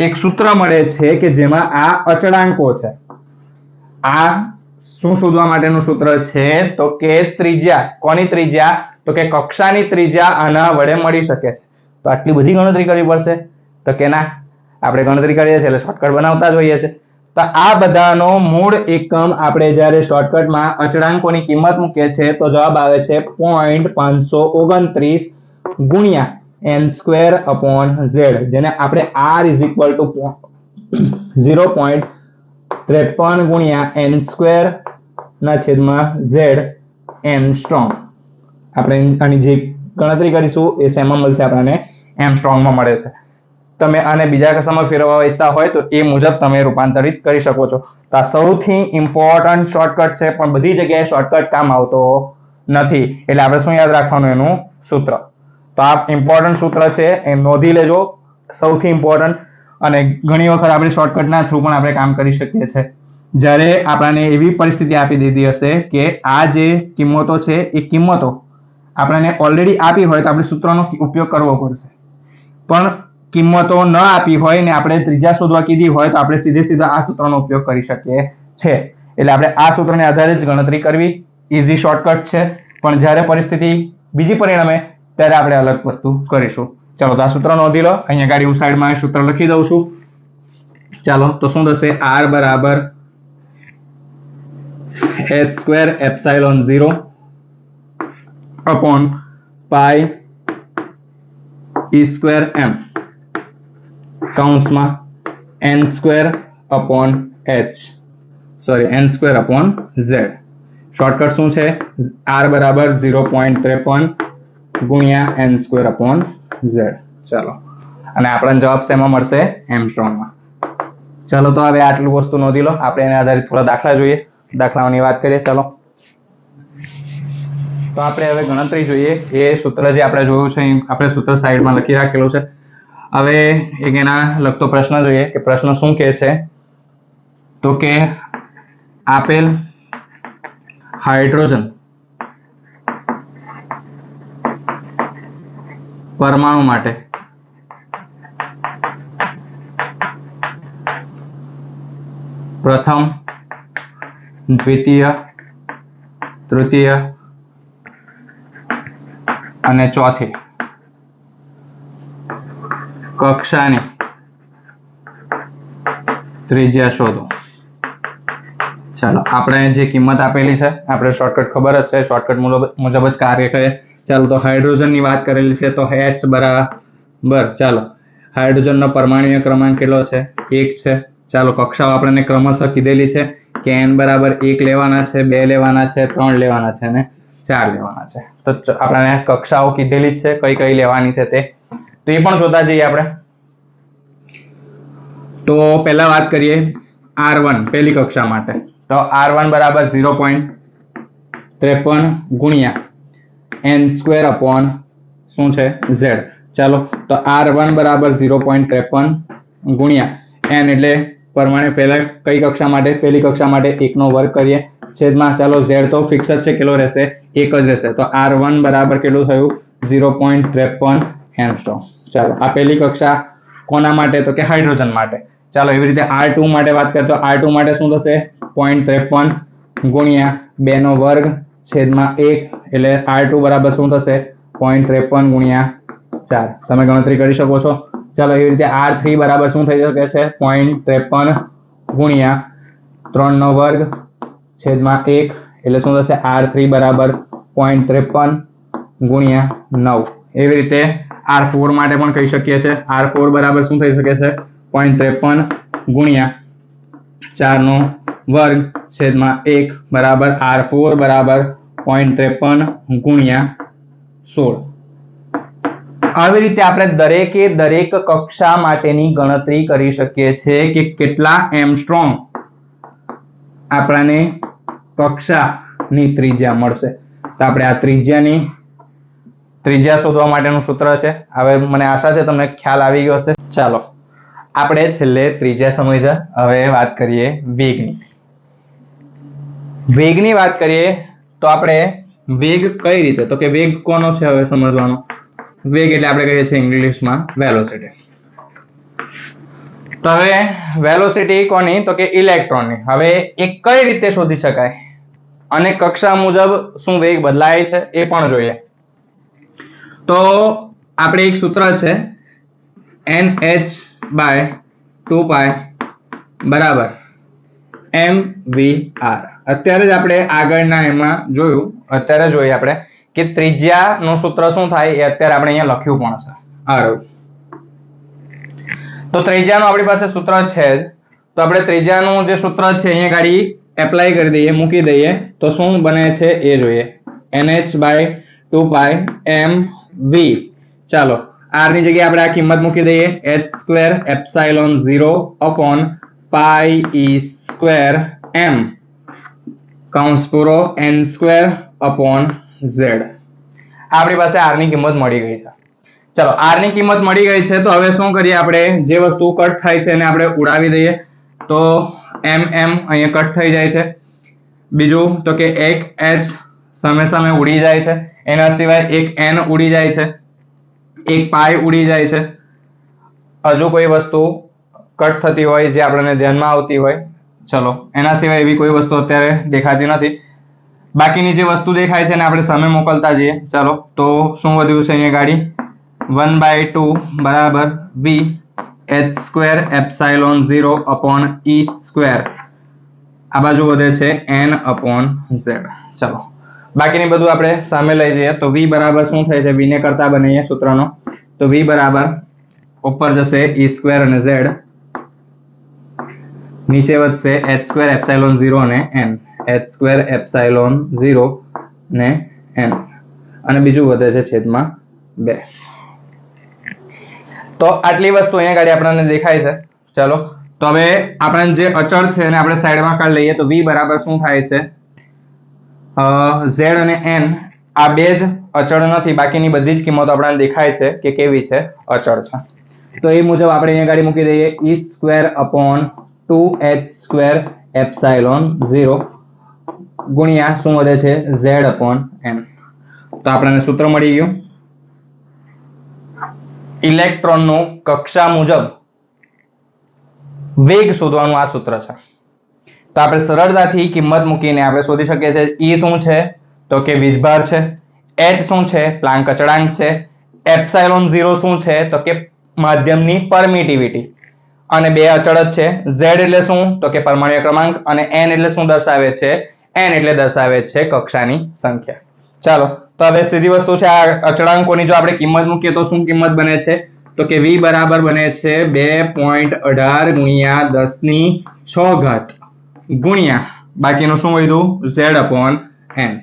એક સૂત્ર મળે છે કે જેમાં આ અચળાંકો છે. આ શું શોધવા માટેનું સૂત્ર છે તો કે ત્રિજ્યા. કોની ત્રિજ્યા તો કે કક્ષાની ત્રિજ્યા આના વડે મળી શકે છે. તો આટલી બધી ગણતરી કરવી પડશે? તો કે ના, આપણે ગણતરી કરીએ છીએ એટલે શોર્ટકટ બનાવતા જ હોઈએ છીએ. તો આ બધાનો મૂળ એકમ આપણે જ્યારે શોર્ટકટમાં અચળાંકોની કિંમત મૂકીએ છીએ તો જવાબ આવે છે 0.529 ગુણ્યા n²/z, જેને આપણે r = 0.53 ગુણ્યા n²/z એમસ્ટ્રોંગ. આપણે આની જે ગણતરી કરીશું એ શેમાં મળશે? આપણને એમસ્ટ્રોંગમાં મળે છે. તમે આને બીજા કશામાં ફેરવવા ઈચ્છતા હોય તો એ મુજબ તમે રૂપાંતરિત કરી શકો છો. તો આ સૌથી ઇમ્પોર્ટન્ટ શોર્ટકટ છે, પણ બધી જગ્યાએ શોર્ટકટ કામ આવતો નથી. એટલે આપણે શું યાદ રાખવાનું? એનું સૂત્ર. તો આ ઇમ્પોર્ટન્ટ સૂત્ર છે, એ નોંધી લેજો, સૌથી ઇમ્પોર્ટન્ટ. અને ઘણી વખત આપણે શોર્ટકટના થ્રુ પણ આપણે કામ કરી શકીએ છીએ. જ્યારે આપણને એવી પરિસ્થિતિ આપી દીધી હશે કે આ જે કિંમતો છે એ કિંમતો આપણને ઓલરેડી આપી હોય તો આપણે સૂત્રનો ઉપયોગ કરવો પડશે. પણ કિંમતો ન આપી હોય ને આપણે ત્રિજ્યા શોધવા કીધી હોય તો આપણે સીધા આ સૂત્રનો ઉપયોગ કરી શકીએ છીએ. એટલે આપણે આ સૂત્રને આધારે જ ગણતરી કરવી ઈઝી શોર્ટકટ છે. પણ જ્યારે પરિસ્થિતિ બીજી પરિણમે ત્યારે આપણે અલગ વસ્તુ કરીશું. ચાલો, તો આ સૂત્ર નોંધી લો. અહીંયા ગાડી હું સાઈડમાં સૂત્ર લખી દઉં છું. ચાલો, તો શું થશે? r બરાબર h²ε0 upon pi e²m કૌંસમાં n²/z. શોર્ટકટ શું છે? r બરાબર 0.53 ગુણ્યા n²/z. ચાલો, અને આપણને જવાબ શેમાં મળશે? એમસ્ટ્રોંગમાં. ચાલો, તો હવે આટલું વસ્તુ નોંધી લો. આપણે એના આધારિત થોડા દાખલા જોઈએ. દાખલાઓની વાત કરીએ. ચાલો, તો આપણે હવે ગણતરી જોઈએ. એ સૂત્ર જે આપણે જોયું છે આપણે સૂત્ર સાઈડમાં લખી રાખેલું છે. હવે એક એના લગતો પ્રશ્ન જોઈએ કે પ્રશ્ન શું કહે છે. તો કે આપેલ હાઇડ્રોજન પરમાણુ માટે પ્રથમ, દ્વિતીય, તૃતીય અને ચોથી કક્ષાની ત્રિજ્યા શોધો. ચાલો, આપણે જે કિંમત આપેલી છે આપણે શોર્ટકટ ખબર જ છે, શોર્ટકટ મુજબ જ કાર્ય કરે. ચાલો, તો હાઇડ્રોજનની વાત કરેલી છે તો H બરાબર, ચાલો, હાઇડ્રોજનનો પરમાણ્વીય ક્રમાંક કેટલો છે? 1 છે. ચાલો, કક્ષાઓ આપણને ક્રમશઃ કીધેલી છે કે n બરાબર 1 લેવાના છે, 2 લેવાના છે, 3 લેવાના છે અને 4 લેવાના છે. તો આપણને કક્ષાઓ કીધેલી જ છે, કઈ કઈ લેવાની છે તે. તો એ પણ જોતા જઈએ આપણે. તો પહેલા વાત કરીએ R1 પહેલી કક્ષા માટે. તો R1 બરાબર 0.53 ગુણ્યા n² શું છે? z. ચાલો, તો R1 બરાબર 0.53 ગુણ્યા n એટલે પરમાણે પહેલા કઈ કક્ષા માટે? પહેલી કક્ષા માટે 1 નો વર્ગ કરીએ છેદમાં. ચાલો, z તો ફિક્સ જ છે, કેટલો રહેશે? 1 જ રહેશે. તો R1 બરાબર કેટલું થયું? 0.53 એંગસ્ટ્રોમ. ચાલો, આ પહેલી કક્ષા કોના માટે? તો કે હાઇડ્રોજન માટે. ચાલો, એવી રીતે R2 માટે વાત કરીએ તો R2 માટે શું થશે? 0.53 ગુણ્યા 2 નો વર્ગ છેદમાં 1 એટલે R2 બરાબર શું થશે? 0.53 ગુણ્યા 4. તમે ગણતરી કરી શકો છો. ચાલો, એવી રીતે R3 બરાબર શું થઈ શકે છે? 0.53 ગુણ્યા 3 નો વર્ગ છેદમાં 1 એટલે શું થશે? R3 બરાબર 0.53 ગુણ્યા 9. એવી રીતે R4 માટે પણ કહી શકીએ છીએ. R4 બરાબર શું થઈ શકે છે? 0.53 ગુણ્યા 4 નો વર્ગ છેદમાં 1 બરાબર R4 બરાબર 0.53 ગુણ્યા 16. આવી રીતે આપણે દરેકે દરેક કક્ષા માટેની ગણતરી કરી શકીએ છીએ કે કેટલા એમસ્ટ્રોંગ આપણને કક્ષાની ત્રિજ્યા મળશે. તો આપણે આ ત્રિજ્યા શોધવા માટેનું સૂત્ર છે. હવે મને આશા છે તમને ખ્યાલ આવી ગયો હશે. ચાલો, આપણે છેલ્લે ત્રિજ્યા સમજ્યા. હવે વાત કરીએ વેગની. વેગની વાત કરીએ તો આપણે વેગ કઈ રીતે? તો કે વેગ કોનો છે હવે સમજવાનો. વેગ એટલે આપણે કહીએ છીએ ઇંગ્લિશમાં વેલોસિટી. તો હવે વેલોસિટી કોની? તો કે ઇલેક્ટ્રોનની. હવે એ કઈ રીતે શોધી શકાય અને કક્ષા મુજબ શું વેગ બદલાય છે એ પણ જોઈએ. તો આપણે એક સૂત્ર છે NH/2π બરાબર mvr. અત્યારે જ આપણે આગળના એમાં જોયું, અત્યારે જોઈએ આપણે કે ત્રિજ્યાનું સૂત્ર શું થાય એ અત્યારે આપણે અહીંયા લખ્યું પણ છે. તો ત્રિજ્યાનું આપણી પાસે સૂત્ર છે જ, તો આપણે ત્રિજ્યાનું જે સૂત્ર છે અહીંયા ગાડી એપ્લાય કરી દઈએ, મૂકી દઈએ તો શું બને છે એ જોઈએ. NH/2π mv. ચાલો r ની જગ્યાએ આપણે આ કિંમત મૂકી દઈએ, h²ε0/πe²m કૌંસ પૂરો n²/z. આપણી પાસે r ની કિંમત મળી ગઈ છે. ચલો r ની કિંમત મળી ગઈ છે, તો હવે શું કરીએ, આપણે જે વસ્તુ કટ થાય છે એને આપણે ઉડાવી દઈએ. તો અહીંયા કટ થઈ જાય છે. બીજું તો કે એક h સામે સામે ઉડી જાય છે, એના સિવાય એક n ઉડી જાય છે, એક પાઈ ઉડી જાય છે. હજુ કોઈ વસ્તુ કટ થતી હોય જે આપણને ધ્યાનમાં આવતી હોય, ચલો એના સિવાય એવી કોઈ વસ્તુ અત્યારે દેખાતી નથી. બાકીની જે વસ્તુ દેખાય છે એને આપણે સામે મોકલતા જઈએ. ચાલો તો શું વધ્યું છે અહીંયા ગાડી, 1/2 બરાબર v h²ε0/e². આ બાજુ વધે છે n/z. ચલો બાકીની બધું આપણે સામે લઈ જઈએ. તો v બરાબર શું થાય છે, v ને કરતા બનાવીએ સૂત્રનો. તો v બરાબર ઉપર જશે e² અને z, નીચે વધશે h²ε0 અને n, h²ε0 ને n, અને બીજું વધે છે છેદમાં 2. તો આટલી વસ્તુ અહીંયા ગાડી આપણને દેખાય છે. ચલો તો હવે આપણે જે અચળ છે એને આપણે સાઈડમાં કાઢી લઈએ. તો v બરાબર શું થાય છે, z અને n આ બે જ અચળ નથી, બાકીની બધી જ કિંમતો આપણને દેખાય છે કે કેવી છે, અચળ છે. તો એ મુજબ આપણે અહીંયા ગાડી મૂકી દઈએ, e²/2h²ε0 ગુણ્યા શું વધે છે, z/n. તો આપણને સૂત્ર મળી ગયું. ઇલેક્ટ્રોનનું કક્ષા મુજબ વેગ શોધવાનું આ સૂત્ર છે. તો આપણે સરળતાથી કિંમત મૂકીને આપણે શોધી શકીએ છીએ. E શું છે તો કે વીજભાર છે, h શું છે પ્લાન્ક અચળાંક છે, ε0 શું છે તો કે માધ્યમની પરમિટિવિટી, અને બે અચળ જ છે. z એટલે શું તો કે પરમાણ્વીય ક્રમાંક, અને n એટલે શું દર્શાવે છે, n એટલે દર્શાવે છે કક્ષાની સંખ્યા. ચાલો તો હવે સીધી વસ્તુ છે, આ અચળાંકોની જો આપણે કિંમત મૂકીએ તો શું કિંમત બને છે, તો કે v બરાબર બને છે 2.18 ગુણ્યા 10⁶ ગુણ્યા બાકીનું શું વધ્યું, z/n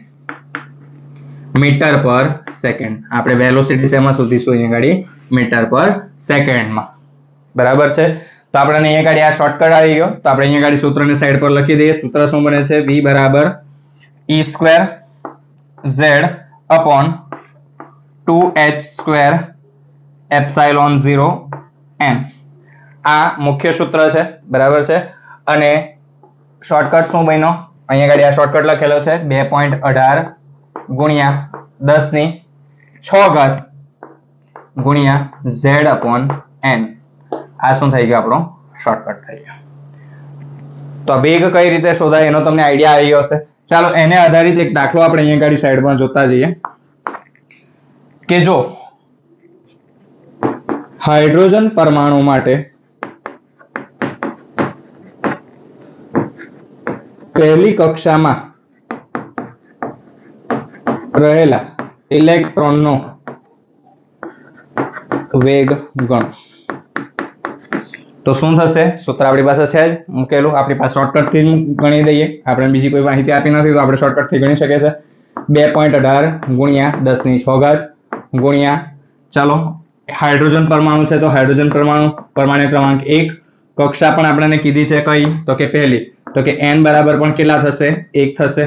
મીટર પર સેકન્ડ. આપણે વેલોસિટી શેમાં શોધીશું, અહીંયા ગાડી મીટર પર સેકન્ડમાં. બરાબર છે. તો આપણે અહીંયા ગાડી આ શોર્ટકટ આવી ગયો. તો આપણે અહીંયા ગાડી સૂત્રને સાઈડ પર લખી દઈએ. સૂત્ર શું બને છે, v બરાબર e²z/2h²ε0n. આ મુખ્ય સૂત્ર છે. બરાબર છે. અને શોર્ટકટ શું બન્યો, અહીંયા ગાડી આ શોર્ટકટ લખેલો છે 2.18 ગુણ્યા 10⁶ ગુણ્યા z/n. આ શું થઈ ગયું, આપણો શોર્ટકટ થઈ ગયો. તો વેગ કઈ રીતે શોધાય એનો તમને આઈડિયા આવી ગયો હશે. ચાલો એને આધારિત એક દાખલો આપણે અહીંયા ગાડી સાઈડમાં જોતા જઈએ કે જો હાઇડ્રોજન પરમાણુ માટે પહેલી કક્ષામાં રહેલા ઇલેક્ટ્રોનનો વેગ ગણો. તો શું થશે, સૂત્ર આપણી પાસે છે જ મૂકેલું, આપણી પાસે શોર્ટકટ થી ગણી દઈએ. આપણે બીજી કોઈ માહિતી આપી નથી તો આપણે શોર્ટકટ થી ગણી શકીએ છીએ. 2.18 ગુણ્યા 10⁶ ગુણ્યા, ચાલો હાઇડ્રોજન પરમાણુ છે તો હાઇડ્રોજન પરમાણુ પરમાણ્વીય ક્રમાંક 1, કક્ષા પણ આપણને કીધી છે કઈ તો કે પહેલી, તો કે n બરાબર પણ કેટલા થશે, 1 થશે.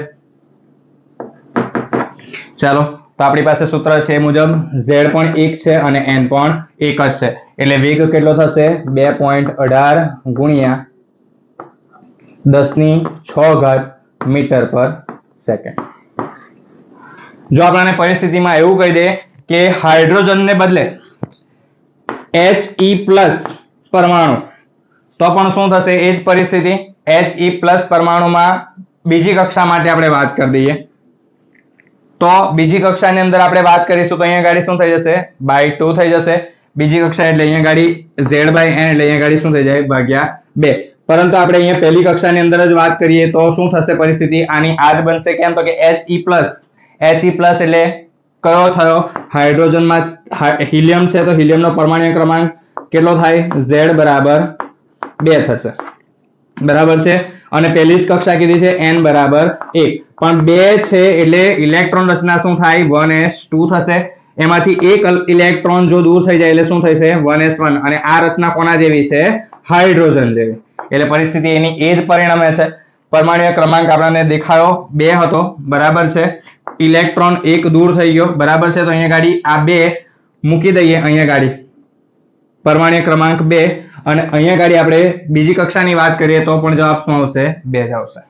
ચાલો તો આપણી પાસે સૂત્ર છે એ મુજબ z પણ 1 છે અને n પણ 1 જ છે, એટલે વેગ કેટલો થશે, 2.18 ગુણ્યા 10⁶ મીટર પર સેકન્ડ. જો આપણને પરિસ્થિતિમાં એવું કહી દે કે હાઇડ્રોજનને બદલે He+ પરમાણુ, તો પણ શું થશે, એ જ પરિસ્થિતિ. He+ પરમાણુમાં બીજી કક્ષા માટે આપણે વાત કરી દઈએ તો બીજી કક્ષાની અંદર આપણે વાત કરીશું તો અહીંયા ગાડી શું થઈ જશે /2 થઈ જશે. બીજી કક્ષા એટલે અહીંયા ગાડી z/n એટલે અહીંયા ગાડી શું થઈ જાય ભાગ્યા 2. પરંતુ આપણે અહીંયા પહેલી કક્ષાની અંદર જ વાત કરીએ તો શું થશે પરિસ્થિતિ આની આ જ બનશે. કેમ તો કે He+ એટલે કયો થયો હાઇડ્રોજનમાં હિલિયમ છે તો હિલિયમનો પરમાણ્વીય ક્રમાંક કેટલો થાય Z બરાબર 2 થશે. બરાબર છે. અને પહેલી જ કક્ષા કીધી છે n બરાબર 1 પણ 2 છે એટલે ઇલેક્ટ્રોન રચના શું થાય 1s2 થશે. એમાંથી એક ઇલેક્ટ્રોન જો દૂર થઈ જાય એટલે શું થશે 1s1 અને આ રચના કોના જેવી છે હાઇડ્રોજન જેવી. એટલે પરિસ્થિતિ એની એ જ પરિણમે છે. પરમાણ્વીય ક્રમાંક આપણને દેખાયો 2 હતો. બરાબર છે. ઇલેક્ટ્રોન એક દૂર થઈ ગયો. બરાબર છે. તો અહીંયા ગાડી આ 2 મૂકી દઈએ અહીંયા ગાડી પરમાણ્વીય ક્રમાંક 2 અને અહીંયા ગાડી આપણે બીજી કક્ષાની વાત કરીએ તો પણ જવાબ શું આવશે 2 જ આવશે.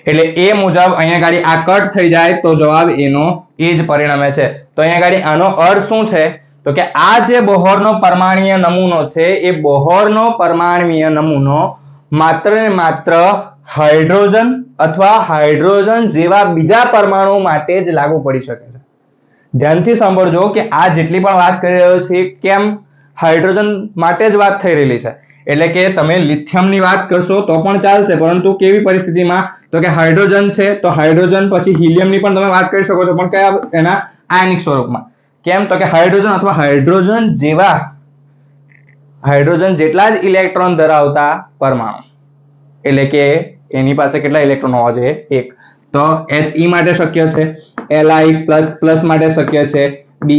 એટલે એ મુજબ અહીંયા ગાડી આ કટ થઈ જાય તો જવાબ એનો એ જ પરિણમે છે. તો અહીંયા ગાડી આનો અર્થ શું છે તો કે આ જે બોહરનો પરમાણ્વીય નમૂનો છે એ બોહરનો પરમાણ્વીય નમૂનો માત્ર ને માત્ર હાઇડ્રોજન અથવા હાઇડ્રોજન જેવા બીજા પરમાણુ માટે જ લાગુ પડી શકે છે. ધ્યાનથી સાંભળજો કે આ જેટલી પણ વાત કરી રહ્યો છે કેમ હાઇડ્રોજન માટે જ વાત થઈ રહેલી છે. એટલે કે તમે લિથિયમની વાત કરશો તો પણ ચાલશે પરંતુ કેવી પરિસ્થિતિમાં તો કે હાઇડ્રોજન છે તો હાઇડ્રોજન પછી હિલિયમની પણ તમે વાત કરી શકો છો પણ કયા એના આયનિક સ્વરૂપમાં. કેમ તો કે હાઇડ્રોજન અથવા હાઇડ્રોજન જેવા હાઇડ્રોજન જેટલા જ ઇલેક્ટ્રોન ધરાવતા પરમાણુ એટલે કે એની પાસે કેટલા ઇલેક્ટ્રોન હોવા જોઈએ 1. તો He માટે શક્ય છે, Li++ માટે શક્ય છે, Be+++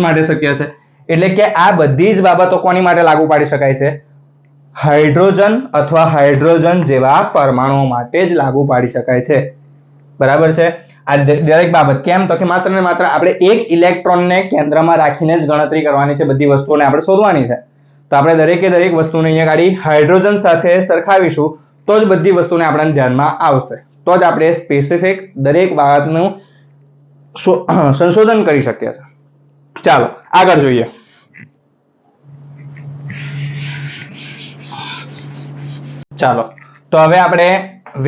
માટે શક્ય છે. એટલે કે આ બધી જ બાબતો કોની માટે લાગુ પાડી શકાય છે હાઇડ્રોજન અથવા હાઇડ્રોજન જેવા પરમાણુઓ માટે જ લાગુ પાડી શકાય છે. બરાબર છે. આ દરેક બાબત કેમ તો કે માત્ર ને માત્ર આપણે એક ઇલેક્ટ્રોનને કેન્દ્રમાં રાખીને જ ગણતરી કરવાની છે. બધી વસ્તુઓને આપણે શોધવાની છે. તો આપણે દરેકે દરેક વસ્તુને અહીંયા ગાડી હાઇડ્રોજન સાથે સરખાવીશું તો જ બધી વસ્તુને આપણા ધ્યાનમાં આવશે. તો જ આપણે સ્પેસિફિક દરેક બાબતનું સંશોધન કરી શકીએ છીએ. ચાલો આગળ જોઈએ. ચાલો તો હવે આપણે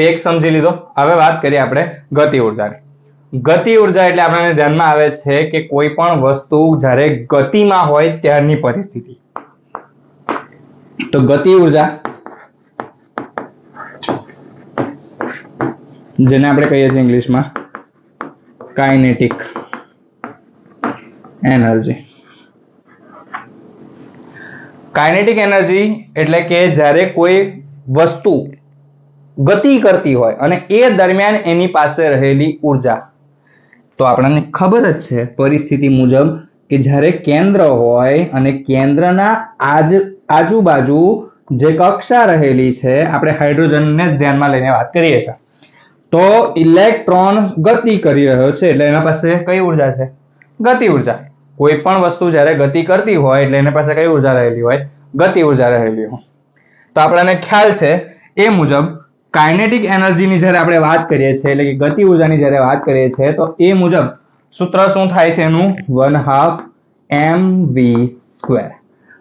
વેગ સમજી લીધો. હવે વાત કરીએ આપણે ગતિ ઉર્જાની. ગતિ ઉર્જા એટલે આપણને ધ્યાનમાં આવે છે કે કોઈ પણ વસ્તુ જ્યારે ગતિમાં હોય ત્યારની પરિસ્થિતિ. તો ગતિ ઉર્જા જેને આપણે કહીએ છીએ ઇંગ્લિશમાં કાઇનેટિક એનર્જી. કાઇનેટિક એનર્જી એટલે કે જ્યારે કોઈ વસ્તુ ગતિ કરતી હોય અને એ દરમિયાન એની પાસે રહેલી ઉર્જા. તો આપણને ખબર જ છે પરિસ્થિતિ મુજબ કે જ્યારે કેન્દ્ર હોય અને કેન્દ્રના આજુબાજુ જે કક્ષા રહેલી છે આપણે હાઇડ્રોજનને ધ્યાનમાં લઈને વાત કરીએ છીએ તો ઇલેક્ટ્રોન ગતિ કરી રહ્યો છે એટલે એના પાસે કઈ ઉર્જા છે ગતિ ઉર્જા. કોઈ પણ વસ્તુ જ્યારે ગતિ કરતી હોય એટલે એના પાસે કઈ ઉર્જા રહેલી હોય ગતિ ઉર્જા રહેલી હોય. તો આપણને ખ્યાલ છે એ મુજબ કાઇનેટિક એનર્જીની જ્યારે આપણે વાત કરીએ છીએ એટલે કે ગતિ ઉર્જાની જ્યારે વાત કરીએ છીએ તો એ મુજબ સૂત્ર શું થાય છે એનું 1/2 mv².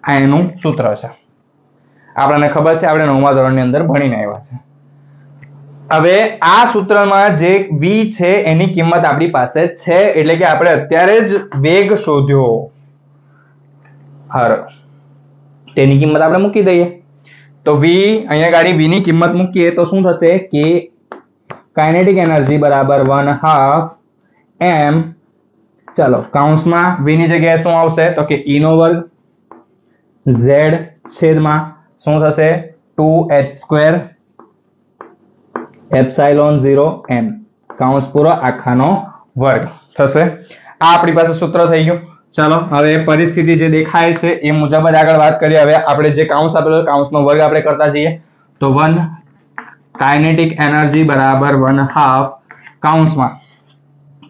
આ એનું સૂત્ર છે. આપણને ખબર છે આપણે 9મા ધોરણની અંદર ભણીને આવ્યા છે. હવે આ સૂત્રમાં જે v છે એની કિંમત આપણી પાસે છે એટલે કે આપણે અત્યારે જ વેગ શોધ્યો તેની કિંમત આપણે મૂકી દઈએ. તો v અહીંયા ગાડી v ની કિંમત મૂકીએ તો શું થશે કે કાઇનેટિક એનર્જી બરાબર 1/2 m. ચાલો કૌંસમાં v ની જગ્યાએ શું આવશે તો કે e² z છેદમાં શું થશે 2h² ε0n કૌંસ પૂરો આખાનો વર્ગ થશે. આ આપણી પાસે સૂત્ર થઈ ગયું. ચાલો હવે પરિસ્થિતિ જે દેખાય છે એ મુજબ જ આગળ વાત કરીએ. હવે આપણે જે કૌંસ આપેલો કૌંસનો વર્ગ આપણે કરતા જઈએ તો 1 કાઇનેટિક એનર્જી બરાબર 1/2 કૌંસમાં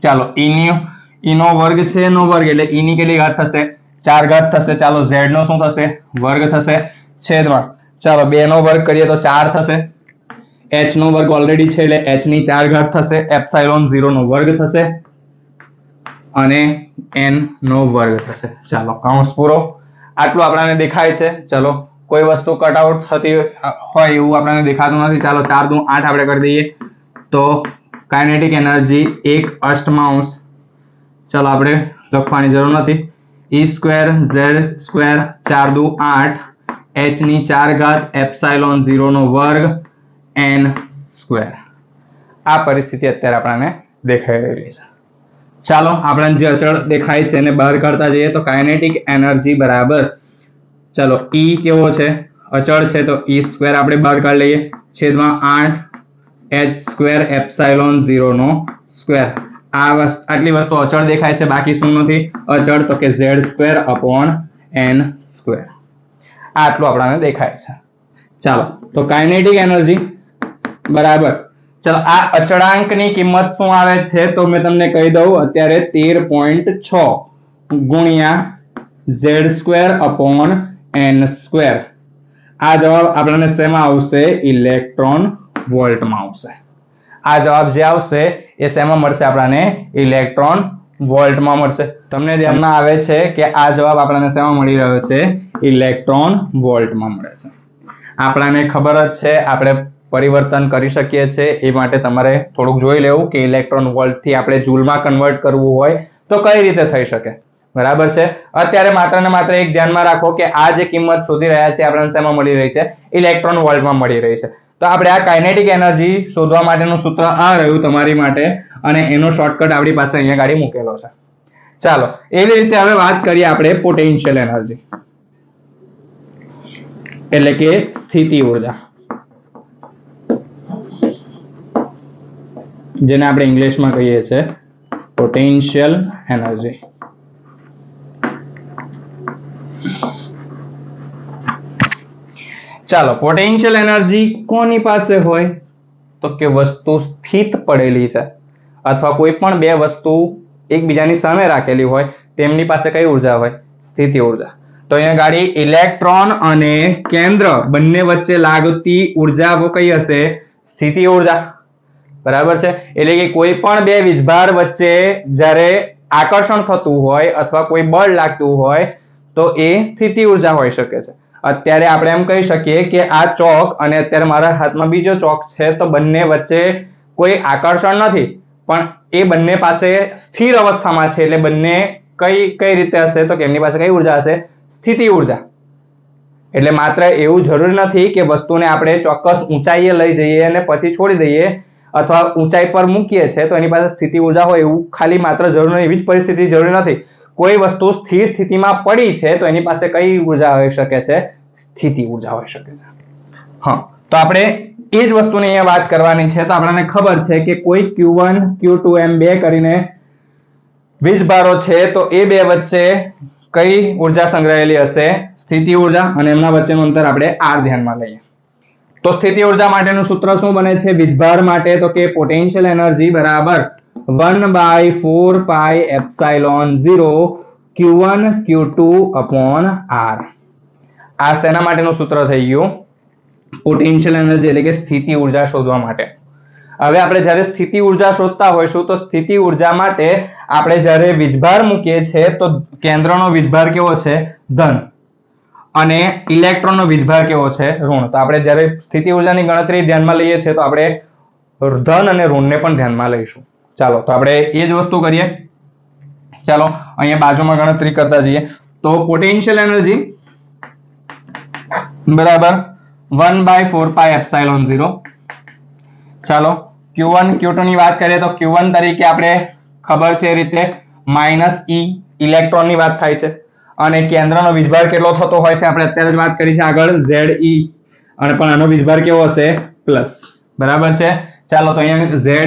ચાલો e નો વર્ગ છે નો વર્ગ એટલે e ની કેટલી ઘાત થશે 4 ઘાત થશે. ચાલો z નો શું થશે વર્ગ થશે છેદમાં ચાલો 2 નો વર્ગ કરીએ તો 4 થશે. h નો વર્ગ ઓલરેડી છે એટલે h ની 4 ઘાત થશે. ε0 નો વર્ગ થશે અને n નો વર્ગ થશે. ચાલો કૌંસ પૂરો. આટલું આપણને દેખાય છે. ચલો કોઈ વસ્તુ કટ આઉટ થતી હોય એવું આપણને દેખાતું નથી. ચાલો 4 દુ 8 આપણે કરી દઈએ તો કાઇનેટિક એનર્જી 1/8 ચલો આપણે લખવાની જરૂર નથી E² Z² 4 દુ 8 h⁴ એપ્સાઇલોન 0 નો વર્ગ n². આ પરિસ્થિતિ અત્યારે આપણને દેખાઈ રહી છે. ચાલો આપણને જે અચળ દેખાય છે એને બહાર કાઢતા જઈએ તો કાઇનેટિક એનર્જી બરાબર ચલો E કેવો છે અચળ છે તો E² આપણે બહાર કાઢી લઈએ છેદમાં 8 h² એપ્સાઇલોન 0 નો સ્ક્વેર. આટલી વસ્તુ અચળ દેખાય છે બાકી શું નથી અચળ તો કે z² અપોન n². આટલું આપણને દેખાય છે. ચાલો તો કાઇનેટિક એનર્જી બરાબર ચલો આ અચળાંકની કિંમત શું આવે છે તો મેં તમને કહી દઉં અત્યારે 13.6 ગુણ્યા z² અપોન n². આ જવાબ આપણને શેમાં આવશે ઇલેક્ટ્રોન વોલ્ટમાં આવશે. આ જવાબ જે આવશે એ શેમાં મળશે આપણને ઇલેક્ટ્રોન વોલ્ટમાં મળશે. તમને ધ્યાનમાં આવે છે કે આ જવાબ આપણને શેમાં મળી રહ્યો છે ઇલેક્ટ્રોન વોલ્ટમાં મળે છે. આપણને ખબર જ છે આપણે પરિવર્તન કરી શકીએ છીએ એ માટે તમારે થોડુંક જોઈ લેવું કે ઇલેક્ટ્રોન વોલ્ટ થી આપણે જૂલમાં કન્વર્ટ કરવું હોય તો કઈ રીતે થઈ શકે. બરાબર છે. અત્યારે માત્ર ને માત્ર એક ધ્યાનમાં રાખો કે આ જે કિંમત શોધી રહ્યા છે આપણને શેમાં મળી રહી છે ઇલેક્ટ્રોન વોલ્ટમાં મળી રહી છે. તો આપણે આ કાઇનેટિક એનર્જી શોધવા માટેનું સૂત્ર આ રહ્યું તમારી માટે અને એનો શોર્ટકટ આપણી પાસે અહીંયા ગાડી મૂકેલો છે. ચાલો એવી રીતે હવે વાત કરીએ આપણે પોટેન્શિયલ એનર્જી એટલે કે સ્થિતિ ઊર્જા જેને આપણે ઇંગ્લિશમાં કહીએ છીએ પોટેન્શિયલ એનર્જી. ચાલો પોટેન્શિયલ એનર્જી કોની પાસે હોય તો કે વસ્તુ સ્થિત પડેલી છે અથવા કોઈ પણ બે વસ્તુ એકબીજાની સામે રાખેલી હોય તેમની પાસે કઈ ઉર્જા હોય સ્થિતિ ઉર્જા. તો અહીંયા ગાડી ઇલેક્ટ્રોન અને કેન્દ્ર બંને વચ્ચે લાગતી ઉર્જા કઈ હશે સ્થિતિ ઉર્જા. બરાબર છે. એટલે કે કોઈ પણ બે વીજભાર વચ્ચે જ્યારે આકર્ષણ થતું હોય અથવા કોઈ બળ લાગતું હોય તો એ સ્થિતિ ઉર્જા હોઈ શકે છે. અત્યારે આપણે એમ કહી શકીએ કે આ ચોક અને અત્યારે મારા હાથમાં બીજો ચોક છે તો બંને વચ્ચે કોઈ આકર્ષણ નથી પણ એ બંને પાસે સ્થિર અવસ્થામાં છે એટલે બંને કઈ રીતે હશે તો કે એમની પાસે કઈ ઉર્જા હશે સ્થિતિ ઉર્જા. એટલે માત્ર એવું જરૂરી નથી કે વસ્તુને આપણે ચોક્કસ ઊંચાઈએ લઈ જઈએ અને પછી છોડી દઈએ અથવા ઊંચાઈ પર મૂકીએ છે તો એની પાસે સ્થિતિ ઉર્જા હોય એવું ખાલી માત્ર જરૂર નથી. એવી જ પરિસ્થિતિ જરૂરી નથી. કોઈ વસ્તુ સ્થિર સ્થિતિમાં પડી છે તો એની પાસે કઈ ઉર્જા હોઈ શકે છે સ્થિતિ ઉર્જા હોઈ શકે છે. હા તો આપણે એ જ વસ્તુની અહીંયા વાત કરવાની છે. તો આપણને ખબર છે કે કોઈ Q1 Q2 એમ બે કરીને વીજભારો છે તો એ બે વચ્ચે કઈ ઉર્જા સંગ્રહાયેલી હશે સ્થિતિ ઉર્જા અને એમના વચ્ચેનું અંતર આપણે r ધ્યાનમાં લઈએ તો સ્થિતિ ઉર્જા માટેનું સૂત્ર શું બને છે વીજભાર માટે તો કે પોટેન્શિયલ એનર્જી બરાબર 1/4 પાઈ epsilon 0 Q1 Q2 upon r. આ શેના માટેનું સૂત્ર થઈ ગયું પોટેન્શિયલ એનર્જી એટલે કે સ્થિતિ ઉર્જા શોધવા માટે. હવે આપણે જ્યારે સ્થિતિ ઉર્જા શોધતા હોઈશું તો સ્થિતિ ઉર્જા માટે આપણે જ્યારે વીજભાર મૂકીએ છીએ તો કેન્દ્રનો વીજભાર કેવો છે ધન અને ઇલેક્ટ્રોનનો વીજભાર કેવો છે ઋણ. તો આપણે જ્યારે સ્થિતિ ઉર્જાની ગણતરી ધ્યાનમાં લઈએ છીએ તો આપણે ધન અને ઋણને પણ ધ્યાનમાં લઈશું. ચાલો તો આપણે એ જ વસ્તુ કરીએ. ચાલો અહીંયા બાજુમાં ગણતરી કરતા જઈએ તો પોટેન્શિયલ એનર્જી બરાબર 1/4 પાઈ એપ્સાઇલોન 0. ચાલો Q1 Q2 ની વાત કરીએ તો Q1 તરીકે આપણે ખબર છે એ રીતે -e ઇલેક્ટ્રોન ની વાત થાય છે અને કેન્દ્રનો વીજભાર કેટલો થતો હોય છે આપણે અત્યારે જ વાત કરી છે આગળ Ze અને પણ આનો વીજભાર કેવો હશે પ્લસ. બરાબર છે. ચાલો તો અહીંયા Ze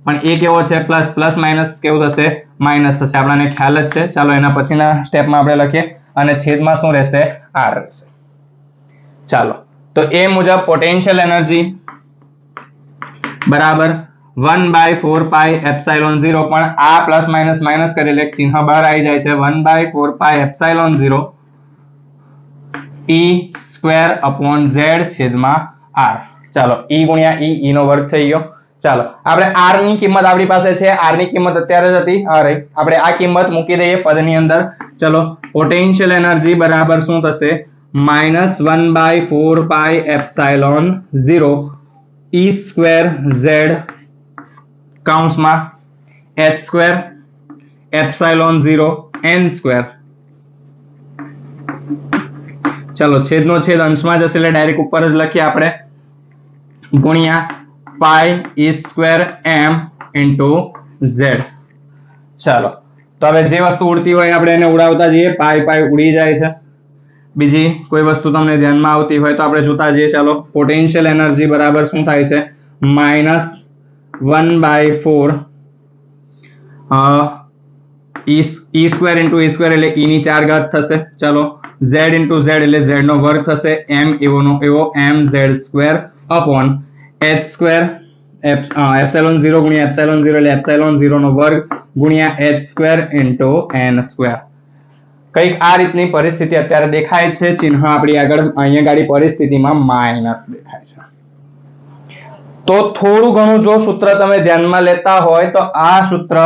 પણ એ કેવો છે પ્લસ માઇનસ કેવું થશે માઇનસ થશે આપણને ખ્યાલ જ છે. ચાલો એના પછીના સ્ટેપમાં આપણે લખીએ અને છેદમાં શું રહેશે r રહેશે. ચાલો તો એ મુજબ પોટેન્શિયલ એનર્જી બરાબર 1/4 પાઈ એપ્સાઇલોન 0 પણ આ પ્લસ માઇનસ કરી એટલે ચિહ્ન બહાર આવી જાય છે 1/4 પાઈ એપ્સાઇલોન 0 E² અપોન z છેદમાં r. ચાલો e ગુણ્યા e નો વર્ગ થઈ ગયો. ચાલો આપણે r ની કિંમત આપણી પાસે છે r ની કિંમત અત્યારે જ હતી આ રહી આપણે આ કિંમત મૂકી દઈએ પદની અંદર. ચલો પોટેન્શિયલ એનર્જી બરાબર શું થશે -1/4 પાઈ એપ્સાઇલોન 0 E² z કૌંસમાં h square epsilon 0 n square, ચલો છેદનો છેદ અંશમાં જશે એટલે ડાયરેક્ટ ઉપર જ લખીએ આપણે, ગુણ્યા પાઈ e square m into z. ચાલો તો હવે જે વસ્તુ ઉડતી હોય આપણે એને ઉડાવતા જઈએ, પાઈ પાઈ ઉડી જાય છે. બીજી કોઈ વસ્તુ તમને ધ્યાનમાં આવતી હોય તો આપણે જોતા જઈએ. ચાલો પોટેન્શિયલ એનર્જી બરાબર શું થાય છે, -1/4 e square into e square એટલે e ની 4 ઘાત થશે. ચાલો z ઇન્ટુ z એટલે z નો વર્ગ થશે, m એવો એવો mz square upon h square epsilon 0 ગુણ્યા એપ્સિલોન 0 એટલે એપ્સિલોન 0 નો વર્ગ ગુણ્યા h square into n square. કંઈક આ રીતની પરિસ્થિતિ અત્યારે દેખાય છે. ચિહ્ન આપણી આગળ અહીંયા ગાડી પરિસ્થિતિમાં માઇનસ દેખાય છે. તો થોડું ઘણું જો સૂત્ર તમે ધ્યાનમાં લેતા હોય તો આ સૂત્ર